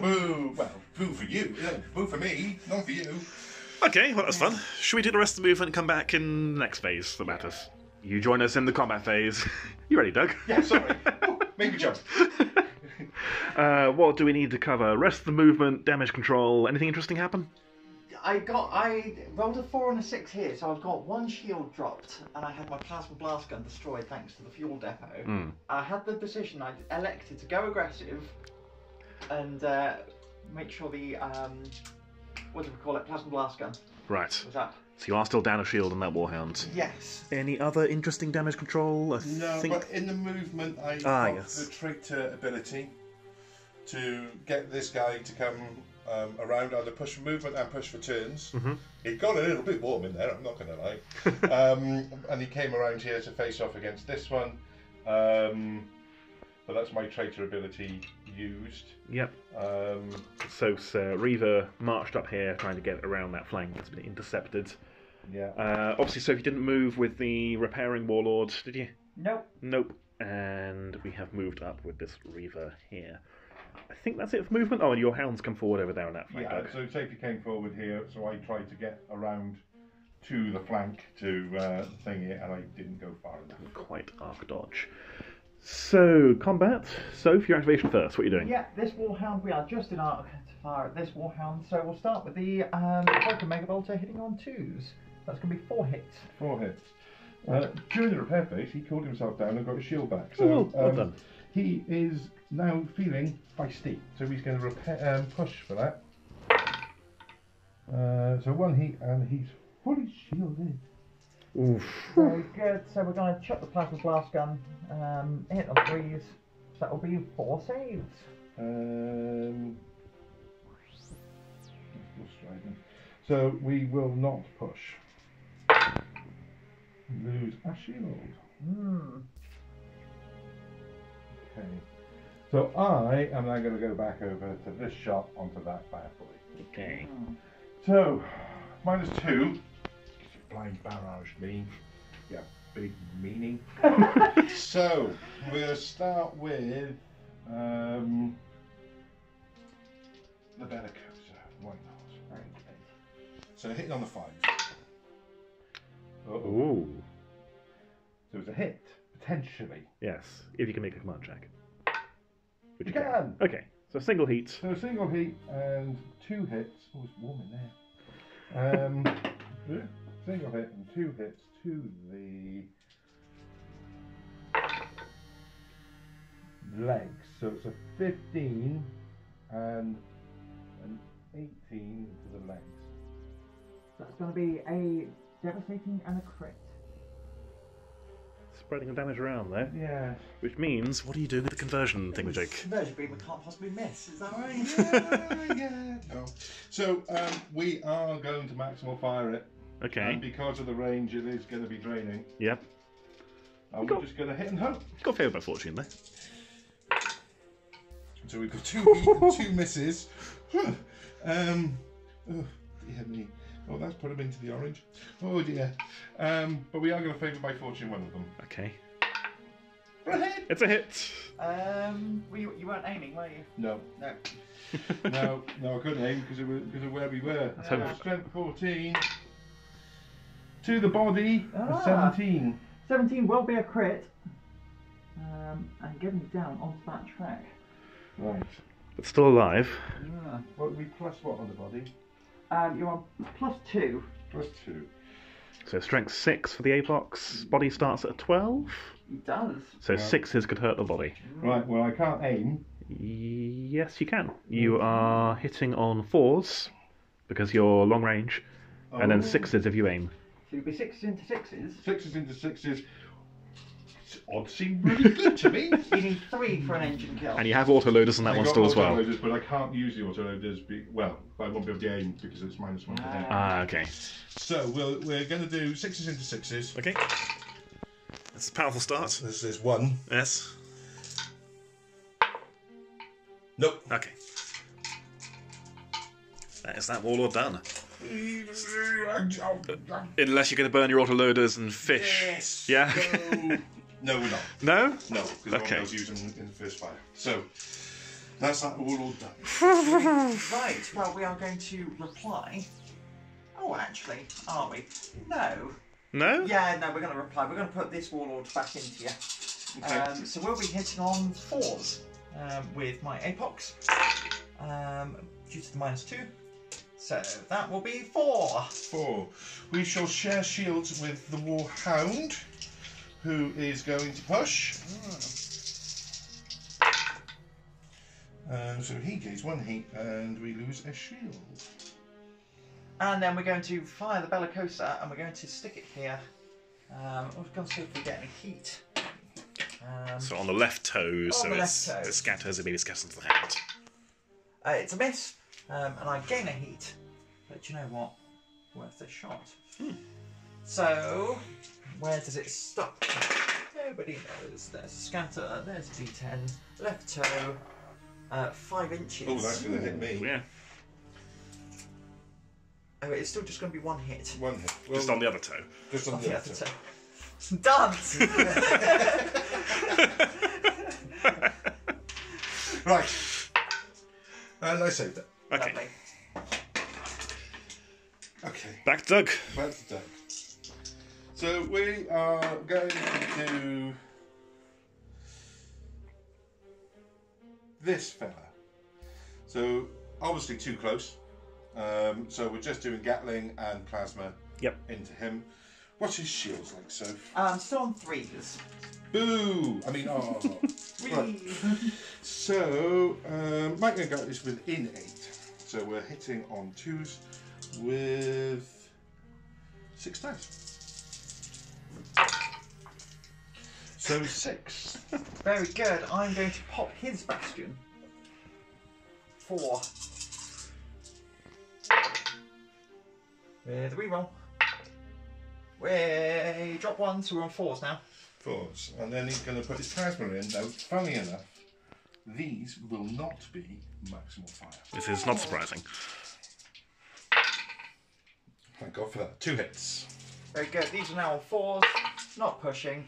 Boo. Well, boo for you. Boo for me. Not for you. Okay, well that's fun. Should we do the rest of the movement and come back in the next phase that matters? You join us in the combat phase. You ready, Doug? Yeah, sorry. Oh, make me jump. What do we need to cover? Rest of the movement, damage control, anything interesting happen? I rolled a 4 and a 6 here, so I've got 1 shield dropped, and I had my plasma blast gun destroyed thanks to the fuel depot. I had the decision, I elected to go aggressive and make sure the, what do we call it, plasma blast gun Right. was up. So you are still down a shield on that Warhound. Yes. Any other interesting damage control? No, but in the movement I got the traitor ability to get this guy to come around, either push for movement and push for turns. It got a little bit warm in there, I'm not going to lie. And he came around here to face off against this one. But that's my traitor ability used. Yep. So Reaver marched up here trying to get around that flank. It's been intercepted. Yeah. Obviously, Soph, you didn't move with the repairing warlord, did you? Nope. Nope. And we have moved up with this Reaver here. I think that's it for movement. Oh, and your hounds come forward over there on that flank. Yeah, so safety came forward here, so I tried to get around to the flank to thing it, and I didn't go far enough. Quite arc dodge. So, combat. Soph, your activation first. What are you doing? Yeah, this Warhound, we are just in arc to fire at this Warhound, so we'll start with the Broken Mega Bolter hitting on 2s. That's going to be 4 hits. 4 hits. During the repair phase, he cooled himself down and got his shield back. So, oh, well done. He is now feeling feisty, so he's going to repair, push for that. So 1 heat, and he's fully shielded. Oof. Very good. So we're going to chuck the plasma blast gun, hit on 3s. So that'll be 4 saves. So we will not push. Lose a shield. Okay. So I am now going to go back over to this shot onto that bad boy. Okay. So, -2. Blind barrage me. Yeah, big meaning. So, we'll start with the Bellicosa. Why not? Very good. So hitting on the 5. Ooh. So it's a hit, potentially. Yes, if you can make a command check. Which You can. Okay, so single heat. So a single heat and 2 hits. Oh, it's warm in there. Yeah, single hit and 2 hits to the legs. So it's a 15 and an 18 to the legs. That's going to be a devastating and a crit. Spreading the damage around there. Yeah. Which means, what are you doing with the conversion thingamajig? Conversion beam we can't possibly miss, is that right? Yeah. No. So we are going to maximal fire it. Okay. And because of the range, it is going to be draining. Yep. And we're just going to hit and hope. Got favour by fortune there. So we've got 2 heat and 2 misses. Oh, dear me. Oh, that's put them into the orange. Oh dear. But we are going to favour by fortune one of them. Okay. For a hit. It's a hit. You weren't aiming, were you? No. No. No, I couldn't aim because of where we were. So Strength 14. To the body, a 17. 17 will be a crit. And getting you down onto that track. Right. But still alive. Yeah. What would be plus what on the body? You're on +2. Plus 2. So strength 6 for the Apox. Body starts at 12. It does. So 6s could hurt the body. Right, well I can't aim. Yes, you can. You are hitting on 4s because you're long range, and then 6s if you aim. So you'll be 6s into 6s. 6s into 6s. Odds seem really good to me. You need 3 for an engine kill. And you have autoloaders on that one still as well. Autoloaders, but I can't use the autoloaders. I won't be able to aim because it's -1 to hit. Okay. So we're going to do 6s into 6s. Okay. That's a powerful start. This is 1. Yes. Nope. Okay. That is that warlord done. Unless you're going to burn your autoloaders and fish. Yes. Yeah. No, we're not. No? No, because Okay. I was using in the first fire. So That's that all done. Right, well, we are going to reply. Oh, actually, are we? No. No? Yeah, no, we're going to reply. We're going to put this warlord back into you. Okay. So we'll be hitting on 4s with my Apox. Due to the -2. So that will be 4. 4. We shall share shields with the Warhound, who is going to push. So he gains 1 heat and we lose a shield. And then we're going to fire the Bellicosa and we're going to stick it here. We're going to see if we get any heat. So on the left toe, On so the it left toe. scatters, it maybe scatters into the hand. It's a miss, and I gain a heat. But you know what? Worth a shot. So, where does it stop? Nobody knows. There's a scatter, there's a D10, left toe, 5 inches. Oh, that's going to hit me. Yeah. Oh, it's still just going to be 1 hit. 1 hit. Well, Just on the other toe. just on On the the other other toe. toe. Done! Right. And I saved it. Okay. Lovely. Okay. Back to Doug. Back to Doug. So we are going to do this fella. So obviously too close. So we're just doing Gatling and plasma into him. What's his shields like, Soph? Still on 3s. Boo! I mean, oh. Right. So, Mike and Gut is within 8. So we're hitting on 2s with 6 dice. So 6. Very good. I'm going to pop his bastion. 4. With a reroll. We drop 1, so we're on 4s now. 4s. And then he's going to put his plasma in. Now, funny enough, these will not be maximal fire. This is not surprising. Thank God for that. 2 hits. Very good. These are now on 4s. Not pushing.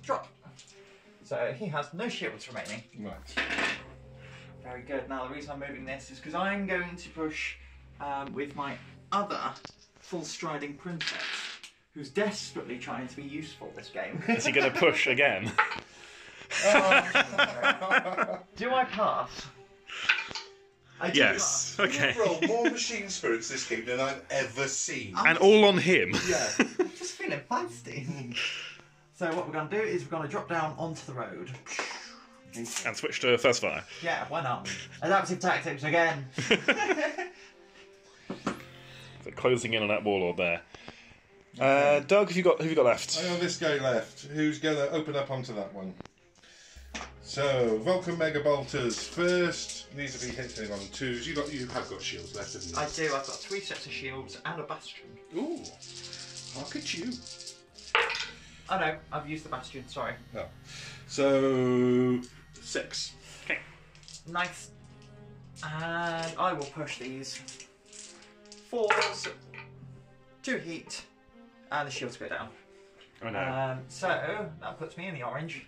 Drop. So he has no shields remaining. Right. Very good. Now the reason I'm moving this is because I'm going to push with my other full striding princess, who's desperately trying to be useful this game. Is he going to push again? Do I pass? I do Yes. pass. Okay. You roll more machine spirits this game than I've ever seen. And all on him. Yeah. I'm just feeling feisty. So what we're going to do is we're going to drop down onto the road. And switch to first fire. Yeah, why not? Adaptive tactics again. So closing in on that warlord there. Doug, who you got left? I have this guy left, who's going to open up onto that one. So, Vulcan Mega Bolters first. These will be hitting on 2s. You have got shields left, haven't you? I do. I've got 3 sets of shields and a bastion. Ooh, look at you. Oh no, I've used the bastion. Sorry. Oh. So, 6. Okay. Nice. And I will push these 4s, 2 heat, and the shields go down. Oh no. So that puts me in the orange.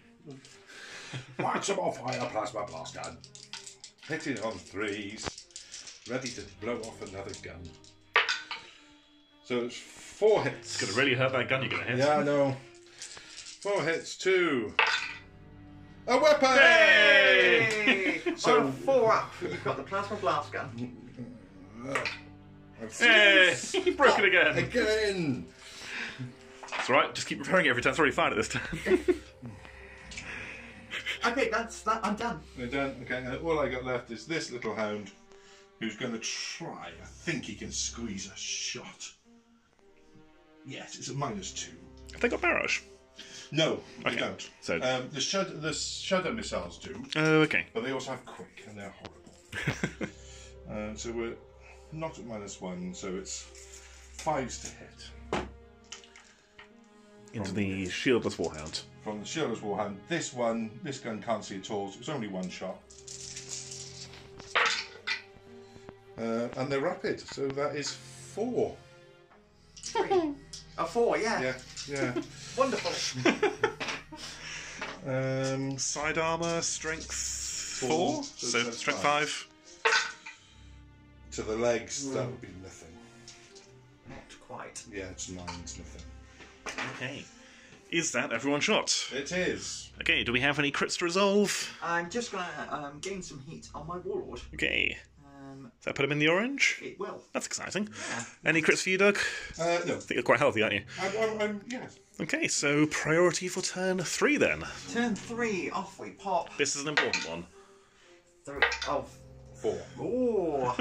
Maximal fire plasma blast gun. Hitting on 3s. Ready to blow off another gun. So it's 4 hits. It's going to really hurt that gun you're going to hit. Yeah, I know. 4 hits, 2. A weapon! Hey! So- I'm 4 up. You've got the plasma blast gun. Hey, you broke it again. Again! It's alright, just keep repairing it every time. It's already fine at this time. Okay, that's that. I'm done. They're done. Okay, and all I got left is this little hound who's going to try. I think he can squeeze a shot. Yes, it's a -2. Have they got barrage? No, they Okay, don't. so- the shudder missiles do, Oh, okay. but they also have quick, and they're horrible. So we're not at -1, so it's 5s to hit. Into the shieldless warhound. From the Shieldless Warhound. This gun can't see at all, so it's only 1 shot. And they're rapid, so that is 4. 3. A 4, yeah. Yeah. Wonderful. Side armor, strength. 4. So strength 5. To the legs, that would be nothing. Not quite. Yeah, it's 9, it's nothing. Okay. Is that everyone shot? It is. Okay, do we have any crits to resolve? I'm just going to gain some heat on my warlord. Okay. Does that put him in the orange? It will. That's exciting. Yeah. Any crits for you, Doug? No. I think you're quite healthy, aren't you? Yes. Okay, so priority for turn 3 then. Turn 3, off we pop. This is an important one. 3. Oh. 4. Ooh.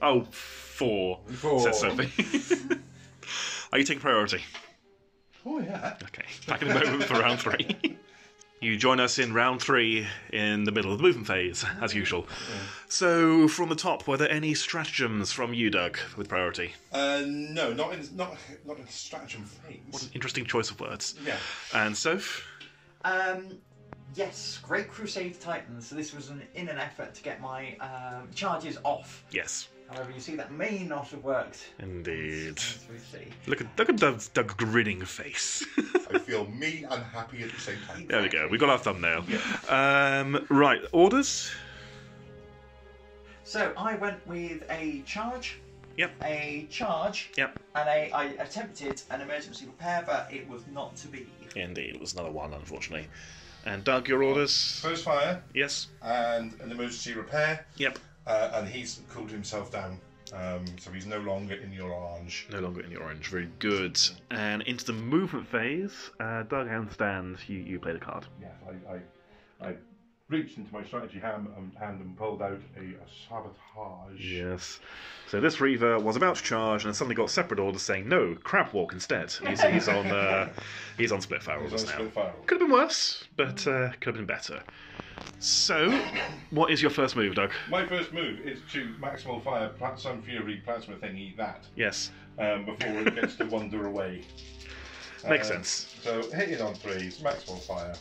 Oh, 4. 4. Says Sophie. Are you taking priority? Oh, yeah. Okay, back in a moment for round 3. You join us in round 3 in the middle of the movement phase, as usual. Yeah. So, from the top, were there any stratagems from you, Doug, with priority? No, not in stratagem phase. What an interesting choice of words. Yeah. And Soph? Yes, Great Crusade Titans. So this was in an effort to get my charges off. Yes. However, you see that may not have worked. Indeed. See. Look at Doug's grinning face. I feel me and happy at the same time. There we go. We got our thumbnail. Yeah. Right, orders. So I went with a charge. Yep. A charge. Yep. And I attempted an emergency repair, but it was not to be. Indeed, it was another 1, unfortunately. And Doug, your orders? First fire. Yes. And an emergency repair. Yep. And he's cooled himself down. So he's no longer in your orange. No longer in the orange. Very good. And into the movement phase, Doug and Stan, you play the card. Yes, I reached into my strategy hand and pulled out a sabotage. Yes. So this Reaver was about to charge and suddenly got separate orders saying no, crab walk instead. He's on split fire orders now. Could have been worse, but could have been better. So, what is your first move, Doug? My first move is to maximal fire Sun Fury plasma thingy that. Yes. Before it gets to wander away. Makes sense. So hitting on 3s, maximal fire.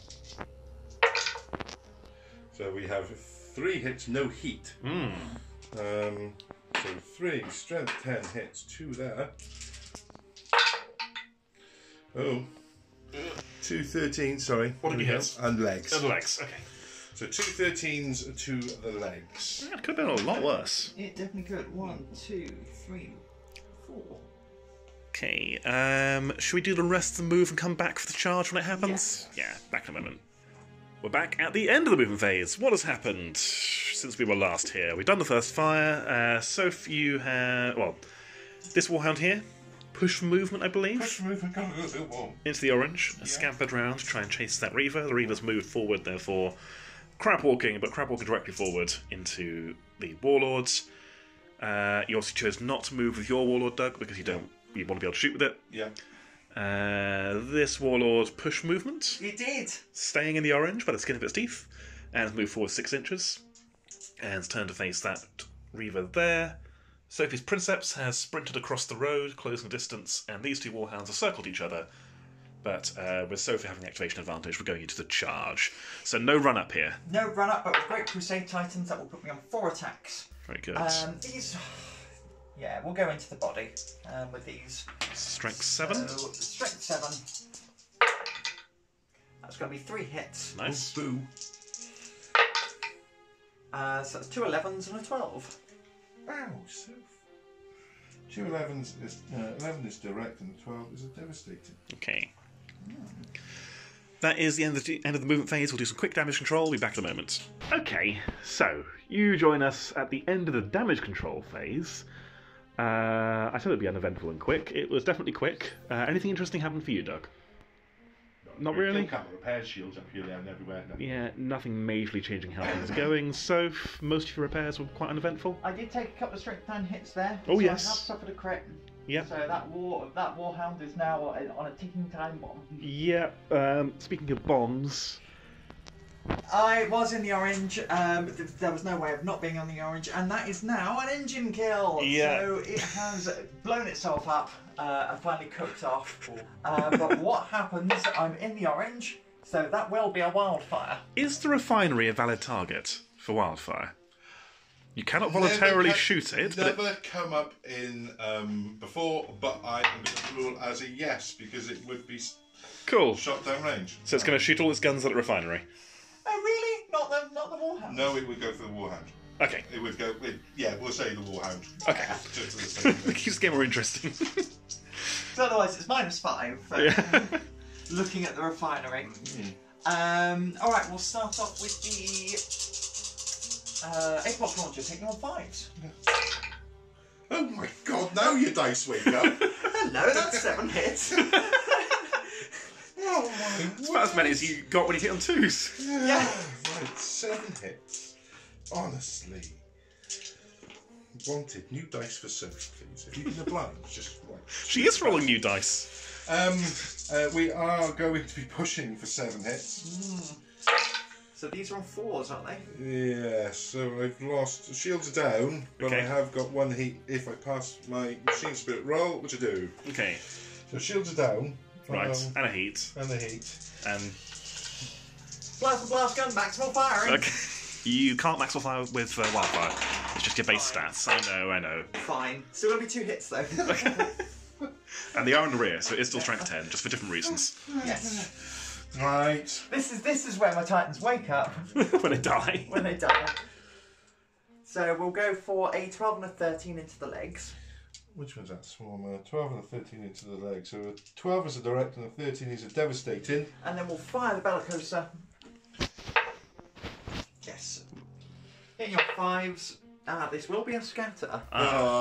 So we have 3 hits, no heat. So 3, strength 10 hits, 2 there. Oh. 2 13s, sorry. What did you hit? And legs. And legs, okay. So 2 13s to the legs. Yeah, it could have been a lot worse. It definitely could. 1, 2, 3, 4. Okay, should we do the rest of the move and come back for the charge when it happens? Yes. Yeah, back in a moment. We're back at the end of the movement phase. What has happened since we were last here? We've done the first fire. Soph, you have... Well, this Warhound here. Push for movement, I believe. Push for movement, go. Into the orange. Scampered round to try and chase that Reaver. The Reaver's moved forward, therefore, crab walking, but crab walking directly forward into the Warlords. You obviously chose not to move with your Warlord, Doug, because you want to be able to shoot with it. Yeah. This Warlord push movement. It did. Staying in the orange by the skin of its teeth. And move forward 6 inches. And turn to face that Reaver there. Sophie's Princeps has sprinted across the road, closing the distance, and these 2 Warhounds have circled each other. But with Sophie having activation advantage, we're going into the charge. So no run up here. No run up, but with Great Crusade Titans, that will put me on 4 attacks. Very good. These... Yeah, we'll go into the body with these. Strength 7. So, strength 7. That's going to be 3 hits. Nice. Boo. So that's 2 11s and a 12. Wow, so 2 11s is 11 is direct and 12 is a devastating. Okay. That is the end of the movement phase. We'll do some quick damage control. We'll be back in a moment. Okay, so you join us at the end of the damage control phase. I said it'd be uneventful and quick. It was definitely quick. Anything interesting happened for you, Doug? Not really? A couple of repair shields up here, there and everywhere. No. Yeah, nothing majorly changing how things are going. So, most of your repairs were quite uneventful. I did take a couple of strength 10 hits there. Oh, so yes. I have suffered a crit. Yep. So that Warhound is now on a ticking time bomb. Yeah, speaking of bombs... I was in the orange, there was no way of not being on the orange, and that is now an engine kill! Yeah. So it has blown itself up and finally cooked off. But what happens, I'm in the orange, so that will be a wildfire. Is the refinery a valid target for wildfire? You cannot voluntarily shoot it. Never come up in before, but I am going to rule as a yes, because it would be Cool. shot down range. So it's going to shoot all its guns at the refinery. Oh really? not the warhound. No, it would go for the warhound. Okay. It would go. We'll say the warhound. Okay. Just for the sake of it. Keeps the game more interesting. So otherwise, it's -5. For Yeah. looking at the refinery. All right, we'll start off with the Xbox launcher, taking on 5s. Oh my God! Now your dice wake up. Hello, that's 7 hits. Oh my It's about as many as you got when you hit on 2s. Yeah. Right, 7 hits. Honestly. Wanted new dice for Soph, please. If you can oblige, just like. She is rolling new dice. We are going to be pushing for 7 hits. So these are on 4s, aren't they? Yeah, so I've lost. Shields are down, but Okay. I have got 1 heat if I pass my machine spirit roll, which I do. Okay. So shields are down. Right. And a heat. And the heat. And Blast gun, maximal firing. okay. You can't maximal fire with wildfire. It's just your base stats. I know. Fine. Still gonna be 2 hits though. And they are in the rear, so it is still strength 10, just for different reasons. Yes. Right. This is where my Titans wake up When they die. when they die. So we'll go for a 12 and a 13 into the legs. Which one's that swarm? 12 and a 13 into the leg. So a 12 is a direct and a 13 is a devastating. And then we'll fire the Bellicosa. Yes. Hitting your 5s. This will be a scatter.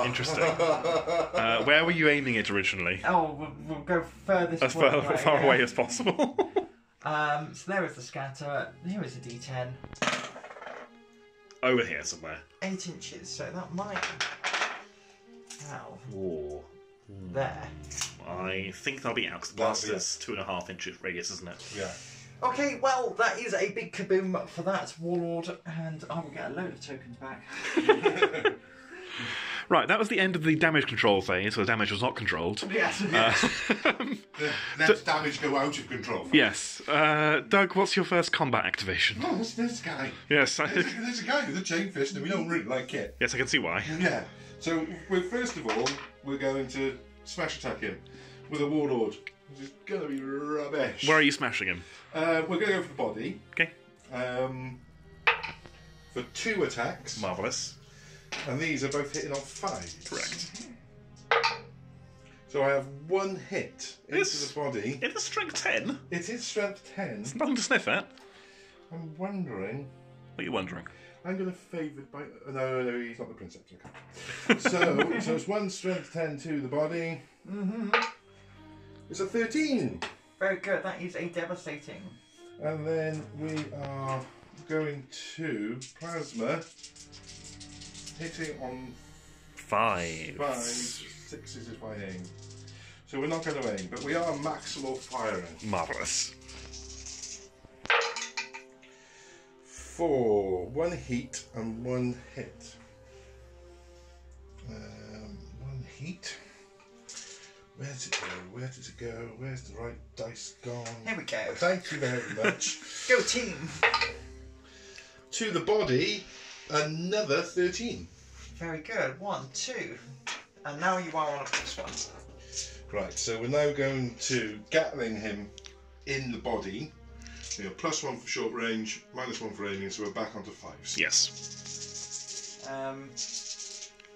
Interesting. Where were you aiming it originally? Oh, we'll go furthest As far yeah. away as possible. So there is the scatter. Here is a D10. Over here somewhere. 8 inches, so that might... Ow. Ooh. There. I think that'll be out, because the blast is 2.5 inches radius, isn't it? Yeah. Okay, well, that is a big kaboom for that Warlord, and I will get a load of tokens back. Right, that was the end of the damage control phase, so the damage was not controlled. Yes. Let damage go out of control. Yes. Doug, what's your first combat activation? Oh, this guy. Yes, There's a guy with a chain fist and we don't really like it. yes, I can see why. Yeah. So, first of all, we're going to smash attack him with a warlord. Which is going to be rubbish. Where are you smashing him? We're going to go for the body. Okay. For 2 attacks. Marvellous. And these are both hitting on 5. Correct. So I have 1 hit into This- the body. It is strength 10. It is strength 10. It's nothing to sniff at. I'm wondering. What are you wondering? I'm going to favoured by. No, he's not the princeps. Okay. So it's 1 strength 10 to the body. It's a 13. Very good, that is a devastating. And then we are going to plasma, hitting on 5. 5, 6 is if I aim. So we're not going to aim, but we are maximal firing. Marvellous. 4, 1 heat and 1 hit. 1 heat. Where does it go? Where does it go? Where's the right dice gone? Here we go. Thank you very much. Go team! To the body, another 13. Very good, 1, 2. And now you are on a +1. Right, so we're now going to Gatling him in the body. We have +1 for short range, -1 for aiming, so we're back onto 5s. Yes.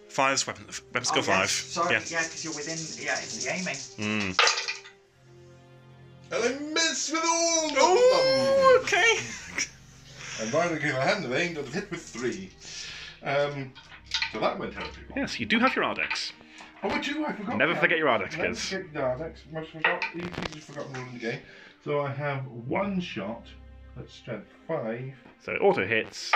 5's weapons go 5. Sorry, Yeah. because you're within. Yeah, it's the aiming. And I miss with all of them! Oh, okay. And finally, if I hadn't have aimed, I'd have hit with 3. So that went terribly wrong. Yes, you do have your Ardex. Oh, I do, I forgot. Never that. forget your Ardex, Never kids. forget the Ardex. Most easily forgotten rule in the game. So I have 1 shot at strength 5. So auto hits.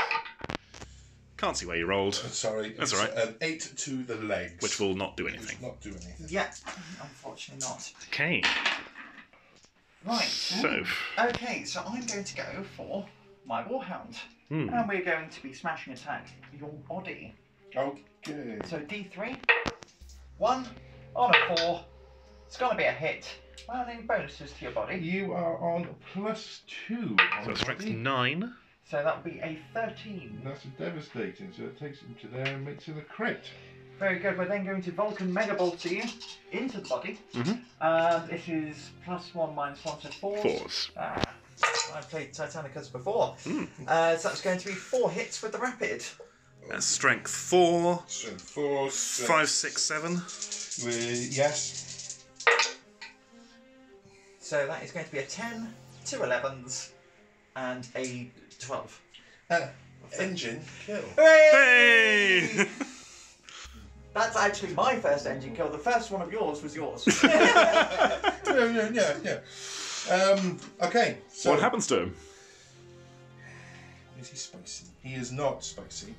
Can't see where you rolled, Sorry, That's it's all right. An 8 to the legs. which will not do anything. Not do anything. Yeah, unfortunately not. Okay. Right. So, Okay, so I'm going to go for my Warhound. And we're going to be smashing attack your body. Okay. So D3. 1 on a 4. It's going to be a hit. Well, any bonuses to your body? You are on +2. so strength 9. So that would be a 13. That's a devastating, so it takes him to there and makes it a crit. Very good. We're then going to Vulcan Mega Bolt to you into the body. This is +1 -1, so 4s. 4s. I played Titanicus before. So that's going to be 4 hits with the rapid. That's strength 4. Strength 4. 5, 6, 7. Yes. So that is going to be a 10, 2 11s, and a 12. Engine kill. Hooray! That's actually my first engine kill. The first one of yours was yours. Yeah. Okay. So What happens to him? is he spicy? He is not spicy.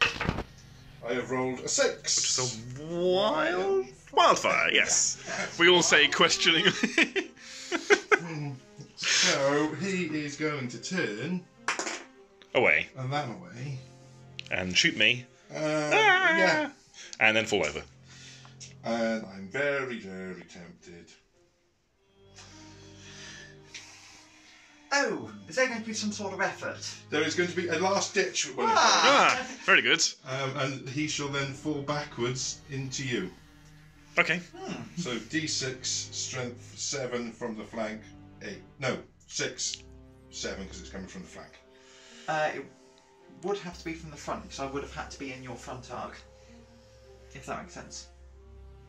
I have rolled a 6. So wildfire, yes. We all say questioning. So he is going to turn Away. and that away. And shoot me. Yeah. And then fall over. And I'm very, very tempted. Oh, is there going to be some sort of effort? There is going to be a last ditch one. Very good. And he shall then fall backwards into you. Okay. So D6, strength 7 from the flank. 8. No, 6, 7 because it's coming from the flank. It would have to be from the front, because I would have had to be in your front arc. If that makes sense.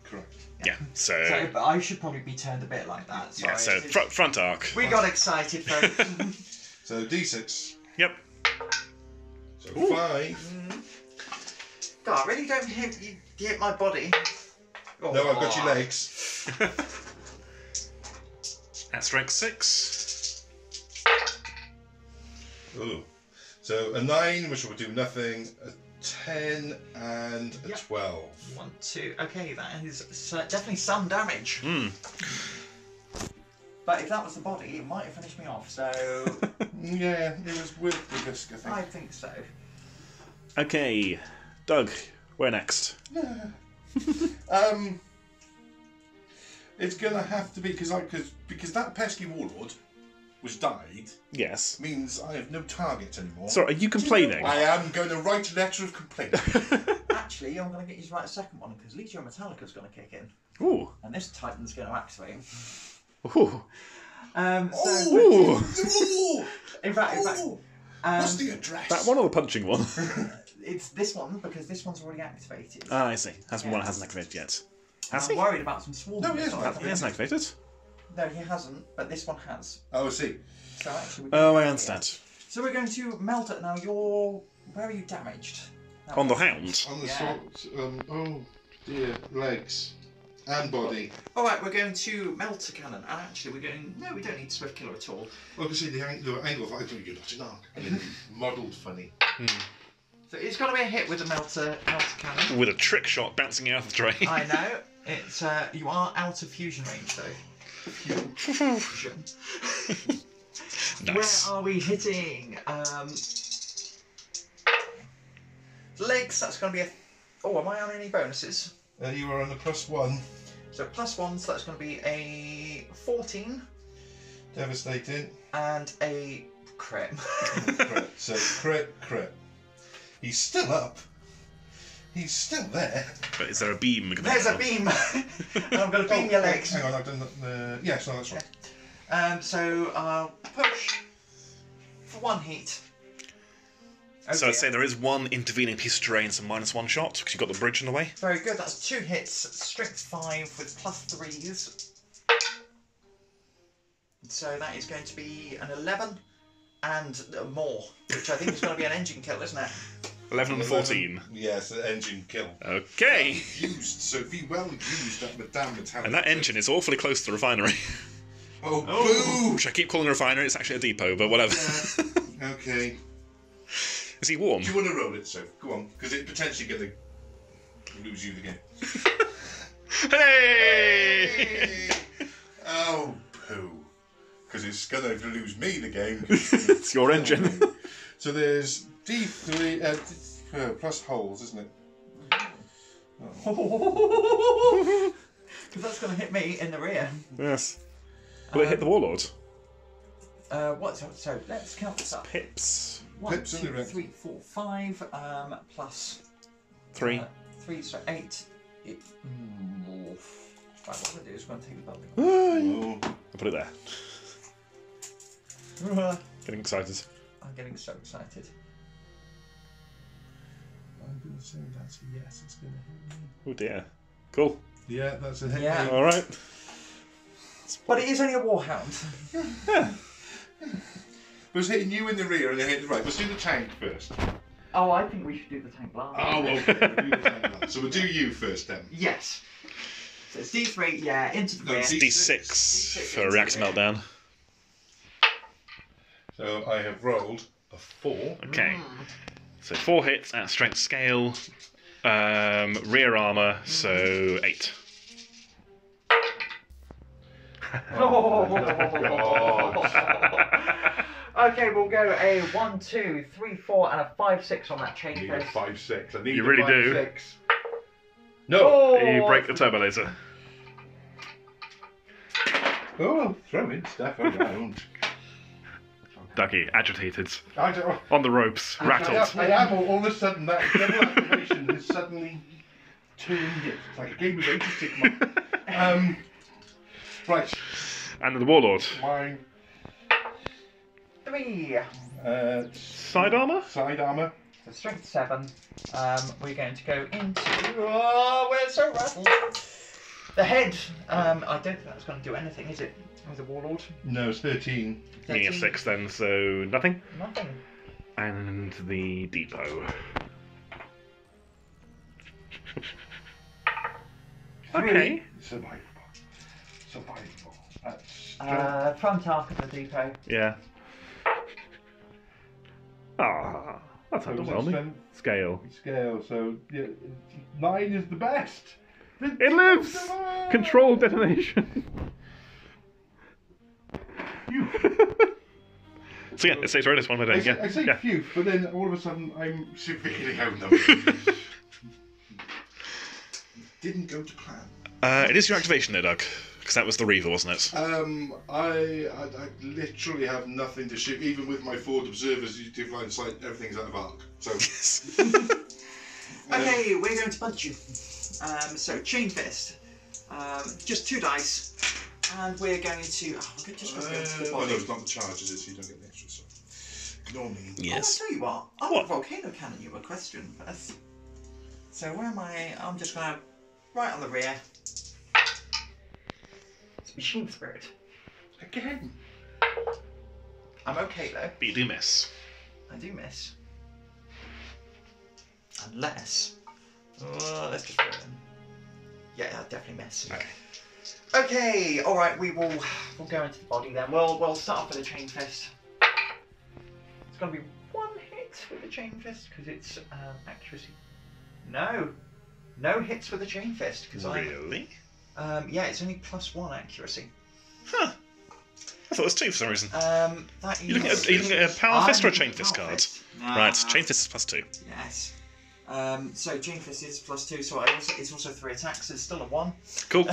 Correct. Yeah. So But I should probably be turned a bit like that. Sorry. yeah. So front arc. We got excited, folks. So D6. Yep. So 5. God, I really don't hit you hit my body. No, I've got your legs. At strength 6. Ooh. So a 9, which will do nothing. A 10 and a 12. 1, 2. Okay, that is definitely some damage. But if that was the body, it might have finished me off. So Yeah, it was with the risk, I I think. think so. Okay. Doug, where next? It's gonna have to be because that pesky warlord was died Yes. means I have no target anymore. Sorry, are you complaining? I am going to write a letter of complaint. Actually, I'm going to get you to write a second one because Legio Metalica's going to kick in, Ooh. and this Titan's going to activate. Ooh. So Ooh. in fact, What's the address? That one or the punching one? it's this one because this one's already activated. I see. That's one that hasn't activated yet. Has I'm he? worried about some swarm. No, he hasn't. missiles. He hasn't activated. No, he hasn't, but this one has. Oh, I see. So actually, Oh, I understand. So we're going to melt it now. Where are you damaged? On the hound. On the Yeah. oh dear, legs and body. All right, we're going to melt a cannon, and actually we don't need Swift Killer at all. Well, I see the angle I thought you're not an arc. I mean, modelled funny. So it's got to be a hit with a melter cannon. With a trick shot bouncing out of the tray. I know. It's you are out of fusion range though. Fusion. Nice. Where are we hitting? Legs. That's going to be a. Oh, am I on any bonuses? You are on the +1. So +1, so that's going to be a 14 Devastating. and a crit. Crit. So crit. He's still up. He's still there. But is there a beam? There's a beam. And I'm going to beam your legs. Hang on, I've done the. Yes, no, that's right. So I'll push for 1 heat. So I'd say there is one intervening piece of terrain, so -1 shot, because you've got the bridge in the way. Very good, that's 2 hits, strength 5 with +3s. So that is going to be an 11 and more, which I think is going to be an engine kill, isn't it? 11 and 14. Yes, an engine kill. Okay. Used, so if you well used that damn metallic. And that engine is awfully close to the refinery. Oh, boo! Which I keep calling a refinery, it's actually a depot, but whatever. Okay. Is he warm? Do you want to roll it, Soph? Go on, because it's potentially going to lose you the game. Hey! Oh, poo. Because it's going to lose me the game. It's your engine. So there's D3 plus holes, isn't it? Because that's going to hit me in the rear. Yes. Will it hit the warlord? So let's count this up. Pips. 1, Pips in the 2, rear. 3, 4, 5, plus 3. 3, so 8. Right, what I'm going to do is I'm going to take the building. Oh. I'll put it there. Getting excited. I'm getting so excited. I'm going to say that's a yes. It's going to hit me. Oh dear. Cool. Yeah, that's a hit. Yeah. Me. All right. But it is only a warhound. Yeah. It was hitting you in the rear and it hit the right. Let's do the tank first. Oh, I think we should do the tank last. Oh, okay. We'll do the tank last. So we'll do you first then. Yes. So it's D3, yeah, into the rear. D6 for reactor meltdown. So I have rolled a 4. Okay. So 4 hits at strength scale. Rear armor, so 8. Okay, we'll go a 1, 2, 3, 4, and a 5, 6 on that chain I need a fist. 5, 6. I need You a really 5, do. 6. No! Oh, You break the turbo laser. Oh, throwing stuff around. Duggie, agitated. I don't. On the ropes, rattled. I am all of a sudden that double activation has suddenly turned it. It's like a game of Age of Sigmar. Right. And the warlord. Mine. 3. Side armor? Side armor. So strength 7. We're going to go into. Oh, we're so rattled. The head. I don't think that's going to do anything, is it? With the warlord. No, it's 13. Meaning a 6 then, so nothing. Nothing. And the depot. Okay. Survivable. That's Front arc of the depot. Yeah. Ah, that's underwhelming. Scale. Scale, so yeah, 9 is the best. It lives! Controlled detonation. So yeah, it stays right as one more day. Yeah. I say Yeah. phew, but then all of a sudden I'm severely outnumbered. Didn't go to plan. It is your activation there, Doug. Because that was the Reaver, wasn't it? I literally have nothing to shoot. Even with my forward observers, you do line sight, everything's out of arc. So. Okay, we're going to punch you. So chain fist. Just 2 dice. And we're going to. Oh, we're just going to go to the Oh body. no, it's not the charges, so you don't get the extra stuff. Ignore me. Yes. Oh, I'll tell you what. I'm What? going to volcano cannon you a question first. So where am I? I'm just going to. Right on the rear. It's machine spirit. Again. I'm okay though. But you do miss. I do miss. Unless. Let's just put it in. Yeah, I definitely miss. Okay. Okay, alright, we'll go into the body then. We'll start off with a chain fist. It's gonna be 1 hit with a chain fist because it's accuracy. No hits with a chain fist because Really? yeah, it's only +1 accuracy. Huh. I thought it was 2 for some reason. That is. Are you looking at a power fist or a chain I'm fist power card? fist. Right, chain fist is +2. Yes. So chain fist is +2, so it's also 3 attacks. It's still a 1. Cool.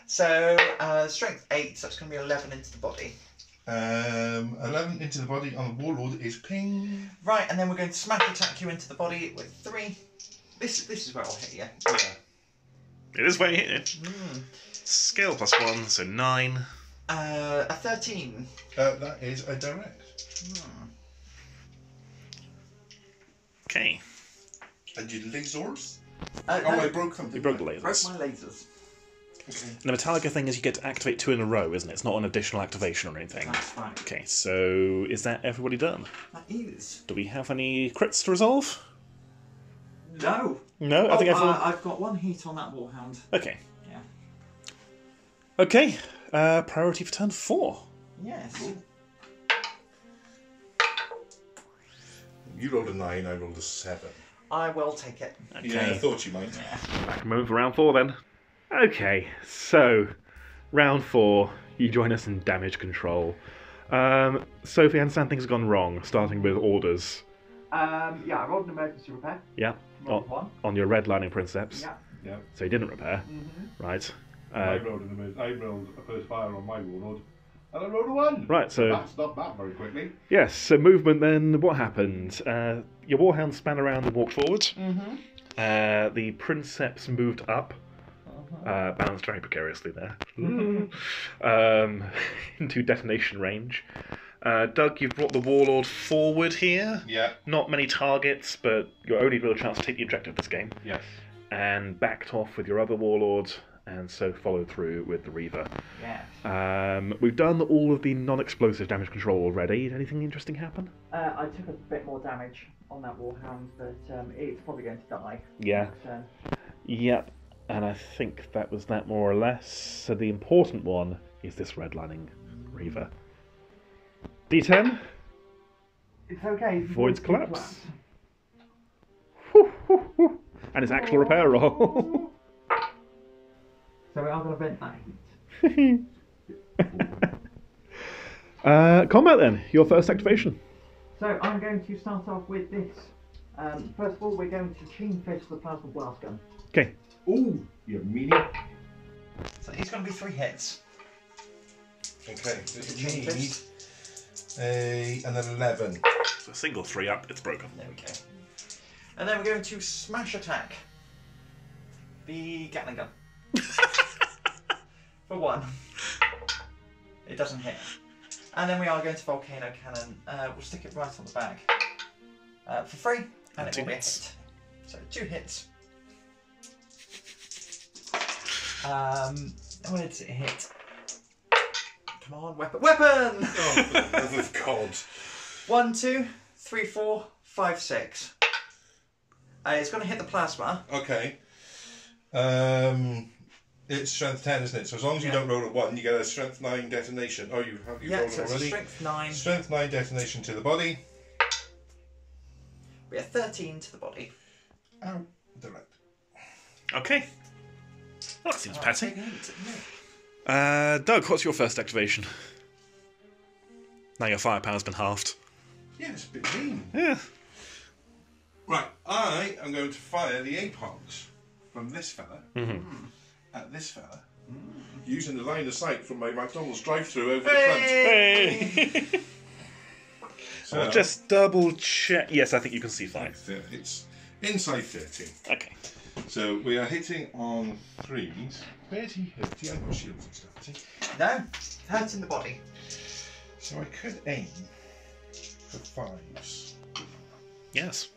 So strength 8. So that's going to be 11 into the body. 11 into the body on the warlord is ping. Right, and then we're going to smash attack you into the body with 3. This is where I'll hit you. Yeah. It is where you hit it. Scale +1, so 9. A 13. That is a direct. Okay. And you lasers? No, I broke them. You broke the broke lasers. my lasers. Okay. The Metalica thing is you get to activate 2 in a row, isn't it? It's not an additional activation or anything. That's right. Okay, so is that everybody done? That is. Do we have any crits to resolve? No. No, I think everyone. I've got 1 heat on that warhound. Okay. Yeah. Okay. Priority for turn 4. Yes. You rolled a 9, I rolled a 7. I will take it. Okay. Yeah, I thought you might. Back a moment for round 4 then. Okay, so round 4, you join us in damage control. Sophie, I understand things have gone wrong, starting with orders. Yeah, I rolled an emergency repair. Yeah. Rolled 1. On your red lining princeps. Yeah. Yeah. So you didn't repair. Right. I rolled a first fire on my warlord, and I rolled a 1. Right, so That stopped that very quickly. yes, so movement then, what happened? Your warhound span around and walked forward. The princeps moved up. Balanced very precariously there. Into detonation range. Doug, you've brought the Warlord forward here. Yeah. Not many targets, but your only real chance to take the objective this game. Yes. And backed off with your other Warlord, and so followed through with the Reaver. Yeah. We've done all of the non-explosive damage control already. Did anything interesting happen? I took a bit more damage on that Warhound, but it's probably going to die. Yeah. Next turn. Yep. And I think that was that more or less. So the important one is this redlining Reaver. D10. It's okay. Void's collapse. And it's actual repair roll. So we are going to vent that heat. Combat then. Your first activation. So I'm going to start off with this. First of all, we're going to chain fist the plasma blast gun. Okay. Ooh, you meanie. So it's going to be 3 hits. Okay. This Chain needs an 11. So a single 3 up, it's broken. There we go. And then we're going to smash attack the Gatling gun. For 1. It doesn't hit. And then we are going to volcano cannon. We'll stick it right on the back. For 3, and it will be a hit. So 2 hits. Where does it hit? Come on, weapon! Weapon! Oh, for the love of God. 1, 2, 3, 4, 5, 6. It's going to hit the plasma. Okay. It's strength 10, isn't it? So as long as you don't roll a 1, you get a strength 9 detonation. Oh, you rolled So it's already? strength 9. Strength 9 detonation to the body. We have 13 to the body. Ow. Direct. Okay. Well, that seems petty. Take a hit. Doug, what's your first activation? Now your firepower's been halved. Yeah, it's a bit mean. Yeah. Right, I am going to fire the APOGs from this fella at this fella, using the line of sight from my McDonald's drive-through over the front. Hey! So, I'll just double check. Yes, I think you can see fine. it's inside 30. Okay. So we are hitting on 3s. Where's he hit? He hasn't got shields and stuff, has he? No, hurt in the body. So I could aim for 5s. Yes.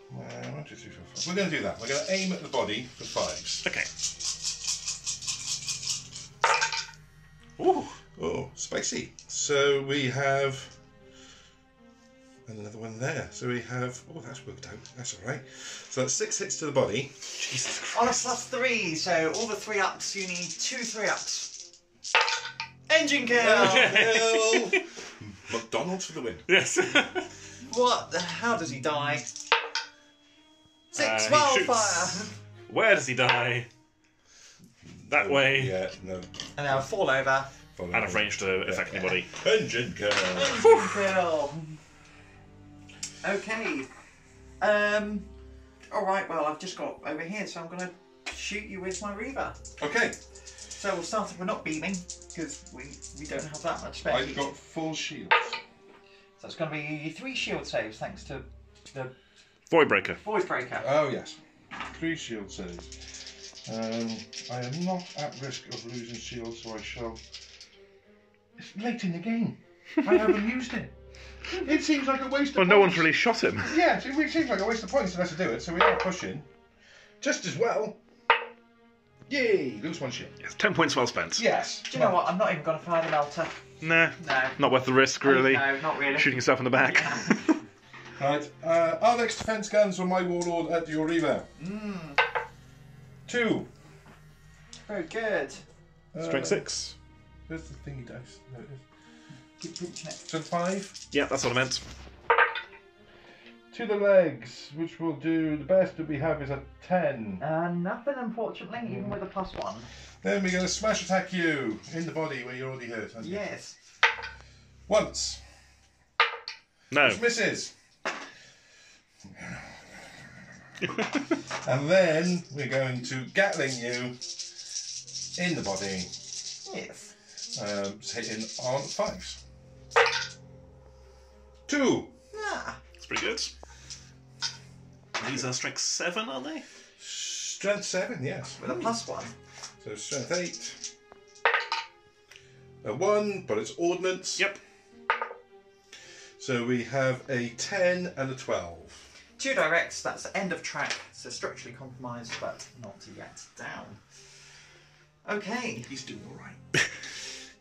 1, 2, 3, 4, 5. We're going to do that. We're going to aim at the body for 5s. Okay. Ooh. Oh, spicy. So we have another one there. So we have, oh, that's worked out. That's all right. So that's 6 hits to the body. Jesus Christ. On a +3, so all the 3 ups, you need 2 3-ups. Engine kill! Well, McDonald's for the win. Yes. What? How does he die? 6 he wildfire! shoots. Where does he die? That way. Yeah, no. And now fall over. Follow Out me. of range to affect anybody. Engine kill. Engine kill! Okay. Alright, well, I've just got over here, so I'm going to shoot you with my Reaver. Okay. So we'll start if we're not beaming, because we don't have that much spare. I've got full shields. So it's going to be 3 shield saves, thanks to the Void Breaker. Void Breaker. Oh, yes. 3 shield saves. I am not at risk of losing shield, so I shall... It's late in the game. I haven't used it. It seems like a waste of Well, no points. one's really shot him. Yeah, it seems like a waste of points unless I do it, so we are pushing. Just as well. Yay! Lose 1 shield. Yes, 10 points well spent. Yes. Do you know what? I'm not even going to fire the melter. Nah. No. Not worth the risk, really. No, not really. Shooting yourself in the back. Right. Our next defence guns on my Warlord at your Reaver. 2. Very good. Strength 6. Where's the thingy dice? There it is. Keep pinching it. Strength 5. Yeah, that's what I meant. To the legs, which will do, the best that we have is a 10. Nothing, unfortunately, even with a +1. Then we're going to smash attack you in the body where you're already hurt, aren't you? Yes. Once. No. Which misses. And then we're going to Gatling you in the body. Yes. Hitting on 5s. 2. Ah. That's pretty good. These are strength 7, aren't they? Strength 7, yes. With a +1. So strength 8. A 1, but it's ordnance. Yep. So we have a 10 and a 12. 2 directs, that's end of track, so structurally compromised, but not yet down. Okay. He's doing all right.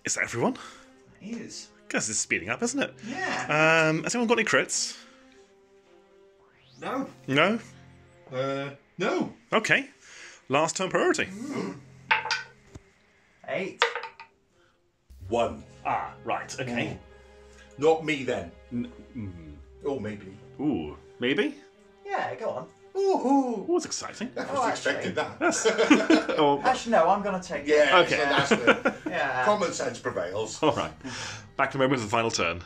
Is that everyone? That is. Guess it's speeding up, isn't it? Yeah. Has anyone got any crits? No. No? No. Okay. Last turn priority. 8. 1. Ah, right, okay. Not me then. Or maybe. Ooh, maybe? Yeah, go on. Ooh. Oh, that's exciting. I Oh, was expecting that. Oh, Actually, no, I'm going to take it. Yeah, Okay. so that's the Yeah. common sense prevails. all right. Back to the moment of the final turn.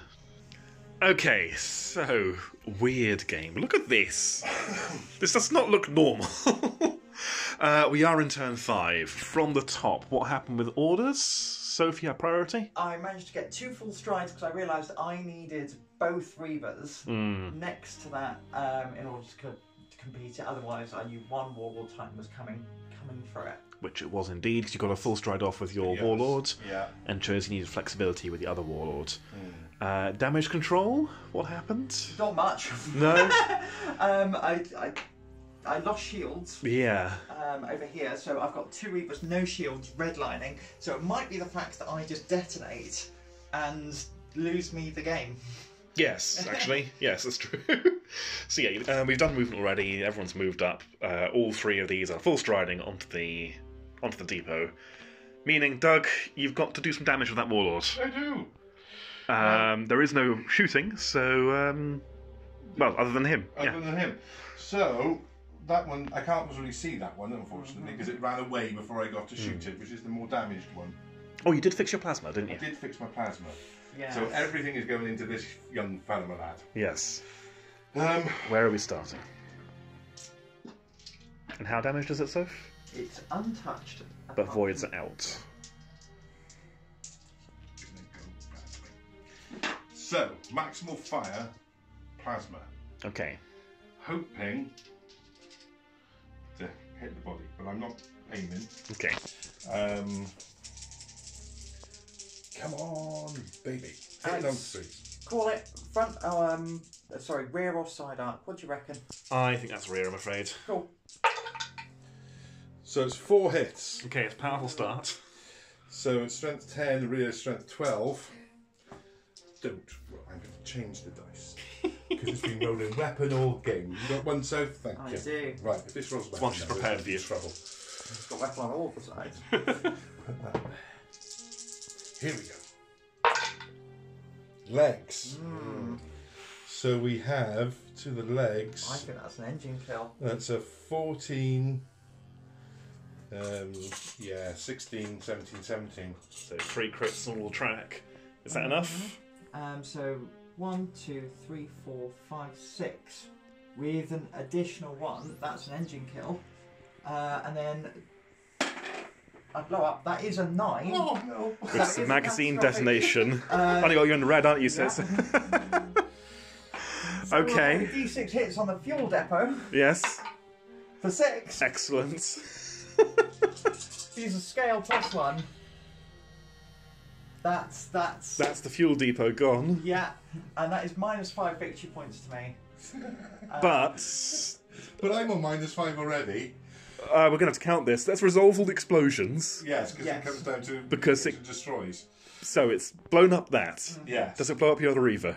Okay, so weird game. Look at this. This does not look normal. We are in turn 5. From the top, what happened with orders? Sophie had priority? I managed to get 2 full strides because I realised I needed both Reavers next to that in order to compete it. Otherwise, I knew one Warlord Titan was coming for it. Which it was indeed, because you got a full stride off with your Warlord, Yeah. and chose you needed flexibility with the other Warlord. Damage control? What happened? Not much. No? I lost shields Yeah. over here, so I've got 2 Reavers, no shields, redlining. So it might be the fact that I just detonate and lose me the game. Yes, actually. Yes, that's true. So yeah, we've done movement already. Everyone's moved up. All 3 of these are full striding onto the depot. Meaning, Doug, you've got to do some damage with that Warlord. I do. There is no shooting, so... well, other than him. Other than him. So, that one, I can't really see that one, unfortunately, because it ran away before I got to shoot it, which is the more damaged one. Oh, you did fix your plasma, didn't you? I did fix my plasma. Yeah. So everything is going into this young fella, my lad. Yes. Um, Where are we starting? And how damaged is it, Soph? It's untouched. But voids are out. So, maximal fire, plasma. Okay. Hoping to hit the body, but I'm not aiming. Okay. Come on, baby. Hit those 3. Call it front. Sorry, rear or side arc. What do you reckon? I think that's rear, I'm afraid. Cool. So it's 4 hits. Okay, it's a powerful start. So it's strength 10, rear strength 12. Don't. Well, I'm going to change the dice. Because it's been rolling weapon all game. You got 1, so thank you. I do. Right, if this rolls weapon, Once she's now, prepared there's for you. trouble. It's got weapon on all the sides. Put that there. Here we go. Legs. So we have to the legs. I think that's an engine kill. That's a 14. Yeah, 16, 17, 17. So 3 crits on all track. Is that enough? So 1, 2, 3, 4, 5, 6. With an additional 1, that's an engine kill. And then I blow up. That is a 9. Oh no! Which That is is magazine catastrophic. detonation. Funny, you're in red, aren't you, sis? So Okay. D6 hits on the fuel depot Yes. for 6. Excellent. Use a scale +1. That's That's the fuel depot gone. yeah, and that is -5 victory points to me. But But I'm on -5 already. we're going to have to count this. Let's resolve all the explosions. Yes, because Yes. it comes down to Because it destroys. So it's blown up that. Yes. Does it blow up your other Reaver?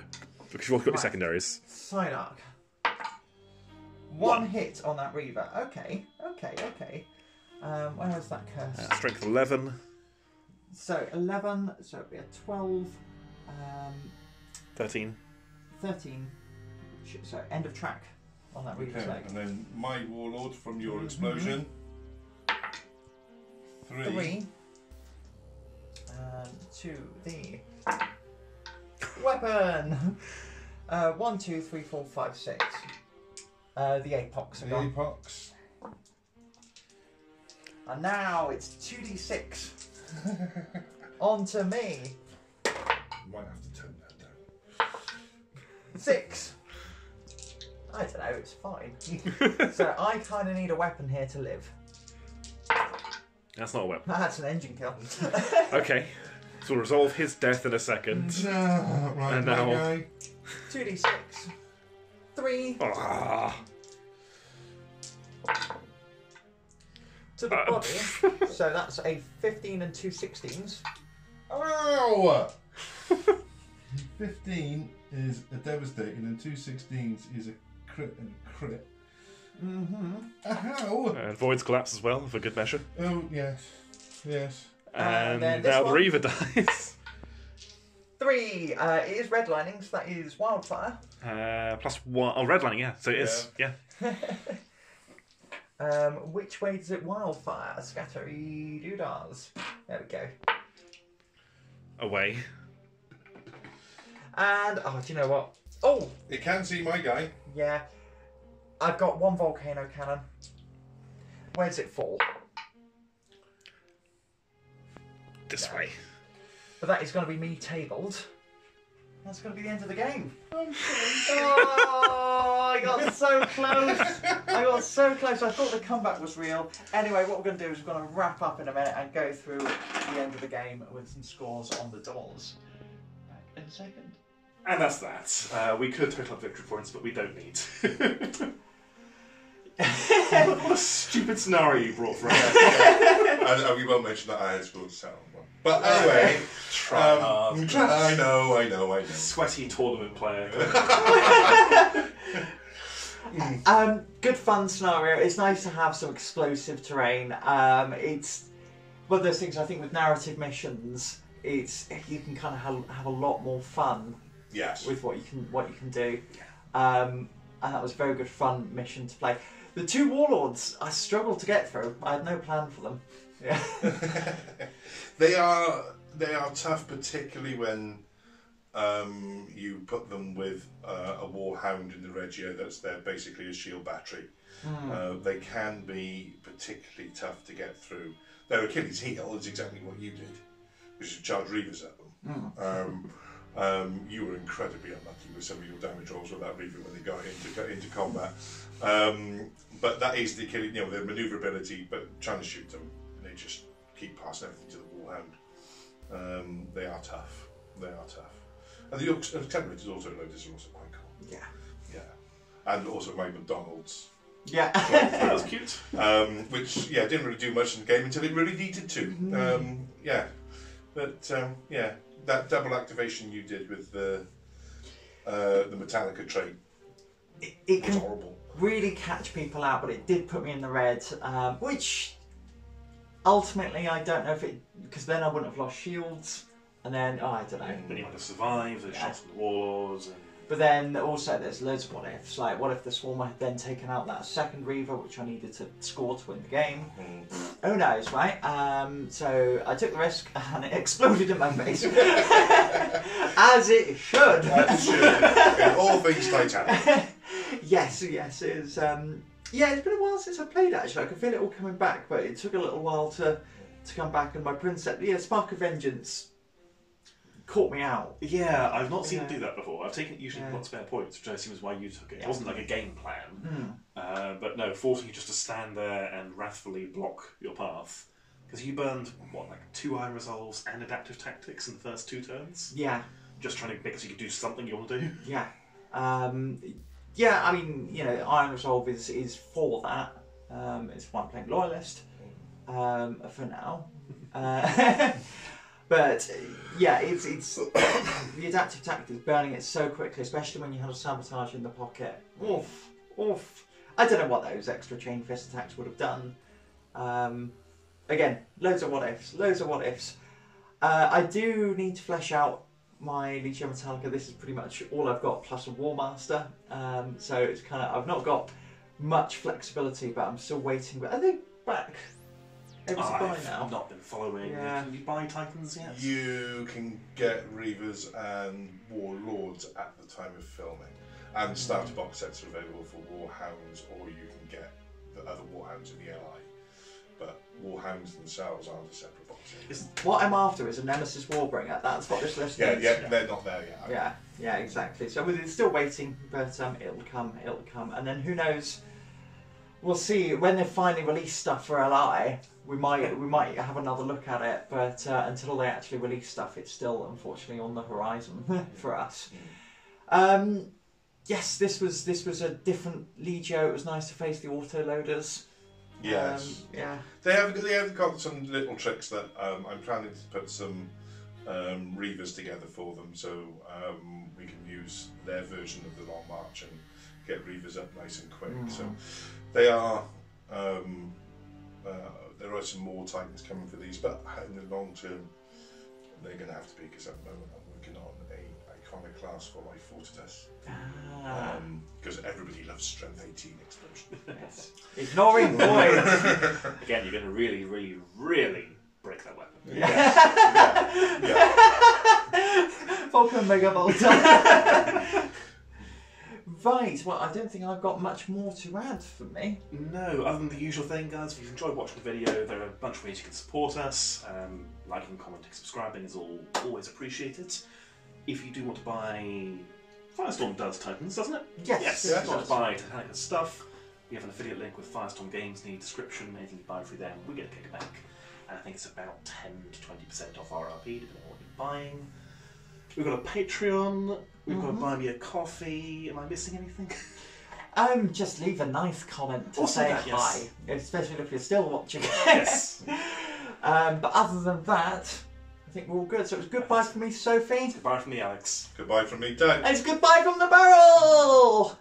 Because you've all got your Right. secondaries. Side arc. 1 hit on that Reaver. Okay. Where is that curse? Strength 11. So 11. So it'd be a 12. 13. 13. So end of track on that Reaver's Okay, leg. and then my warlord from your explosion. 3. 3. To the weapon. 1, 2, 3, 4, 5, 6. The apox are The gone. apox. And now it's 2d6. On to me. Might have to tone that down. 6. I don't know, it's fine. So I kind of need a weapon here to live. That's not a weapon. That's an engine kill. Okay. So we'll resolve his death in a second. Right, And my now- guy. 2d6. 3 Ah. to the body. So that's a 15 and 2 16s. Ow! 15 is a devastating, and 2 16s is a crit and a crit. Ow! And Void's collapse as well, for good measure. Oh, yes. Yes. And then this now the one. Reaver dies. 3. It is redlining, so that is wildfire. +1. Oh, redlining, yeah. So it is, yeah. Which way does it wildfire? Scattery doodahs. There we go. Away. And oh, do you know what? Oh, It can see my guy. yeah. I've got 1 volcano cannon. Where does it fall? This way. But that is going to be me tabled. That's going to be the end of the game. Oh, I got so close. I got so close. I thought the comeback was real. Anyway, what we're going to do is we're going to wrap up in a minute and go through the end of the game with some scores on the doors. Back in a second. And that's that. We could total up victory points, but we don't need to. What a stupid scenario you brought for us. And we won't mention that I had scored sound one. But anyway, Try hard. I know. Sweaty tournament player. Good fun scenario. It's nice to have some explosive terrain. It's one of those things I think with narrative missions. It's you can kind of have a lot more fun Yes. with what you can do. And that was a very good fun mission to play. The 2 warlords I struggled to get through. I had no plan for them. Yeah. They are tough, particularly when you put them with a warhound in the Regio that's there basically a shield battery. They can be particularly tough to get through. Their Achilles heel is exactly what you did, which is charge Reavers at them. You were incredibly unlucky with some of your damage rolls with that Reaver when they got into combat. But that is the Achilles, their manoeuvrability, but trying to shoot them, and they just keep passing everything to the warhound. They are tough. And the accelerators also loaders are also quite cool. Yeah. And also my McDonald's. Yeah. That was cute. Which didn't really do much in the game until it really needed to. That double activation you did with the Metalica trait It was can horrible. really catch people out, but it did put me in the red, which ultimately I don't know if it, because then I wouldn't have lost shields, and then I don't know. Then you had to survive, there's shots from the warlords. But then also there's loads of what ifs. Like, what if the Swarm had then taken out that second Reaver, which I needed to score to win the game? Who knows, right? So I took the risk and it exploded in my face. As it should. As it should. In all things Titanic. Yes, it is. It's been a while since I played actually. I can feel it all coming back, but it took a little while to come back. And my princess, Spark of Vengeance caught me out. Yeah, I've not seen it do that before. I've taken it usually got spare points, which I assume is why you took it. It wasn't like a game plan. But no, forcing you just to stand there and wrathfully block your path. Because you burned, 2 iron resolves and adaptive tactics in the first 2 turns? Yeah. Just trying to make it so you could do something you want to do? Yeah. I mean, Iron Resolve is for that. It's why I'm playing Loyalist for now. But it's the adaptive tactics burning it so quickly, especially when you have a sabotage in the pocket. Oof. I don't know what those extra chain fist attacks would have done. Again, loads of what ifs. I do need to flesh out my Legio Metalica. This is pretty much all I've got, plus a War Master. So it's kind of, I've not got much flexibility, but I'm still waiting. But are they back? Able to buy now? I've not been following. Yeah. Can you buy Titans yet? You can get Reavers and Warlords at the time of filming. And starter box sets are available for Warhounds, or you can get the other Warhounds in the LI. But Warhounds themselves aren't a separate box set. What I'm after is a Nemesis Warbringer. That's what this list is. Yeah, they're not there yet. Yeah, exactly. So we're still waiting, but it'll come. And then who knows we'll see when they finally release stuff for LI. We might have another look at it, but until they actually release stuff, it's still unfortunately on the horizon for us. Yes, this was a different Legio. It was nice to face the autoloaders. Yes. Yeah. They have got some little tricks that I'm planning to put some Reavers together for them, so we can use their version of the Long March and get Reavers up nice and quick. So they are. There are some more Titans coming for these, but in the long term, they're going to have to be, because at the moment I'm working on a iconic class for my Fortituss. Because everybody loves Strength 18 explosion. Yes. Ignoring voids. Again, you're going to really, really, really break that weapon. Yeah. Vulcan Mega Volta. Right, well, I don't think I've got much more to add from me. No, other than the usual thing, guys. If you've enjoyed watching the video, there are a bunch of ways you can support us. Liking, commenting, subscribing is always appreciated. If you do want to buy... Firestorm does Titans, doesn't it? Yes. If you want to buy Titanicus stuff, we have an affiliate link with Firestorm Games in the description. Anything you buy through them, we get a kickback. And I think it's about 10 to 20% off RRP, depending on what you're buying. We've got a Patreon. We've got a Buy Me a Coffee. Am I missing anything? Just leave a nice comment to Also say that, hi, yes. especially if you're still watching. Yes. But other than that, I think we're all good. So it's goodbye from me, Sophie. Goodbye from me, Alex. Goodbye from me, Doug. And it's goodbye from the barrel!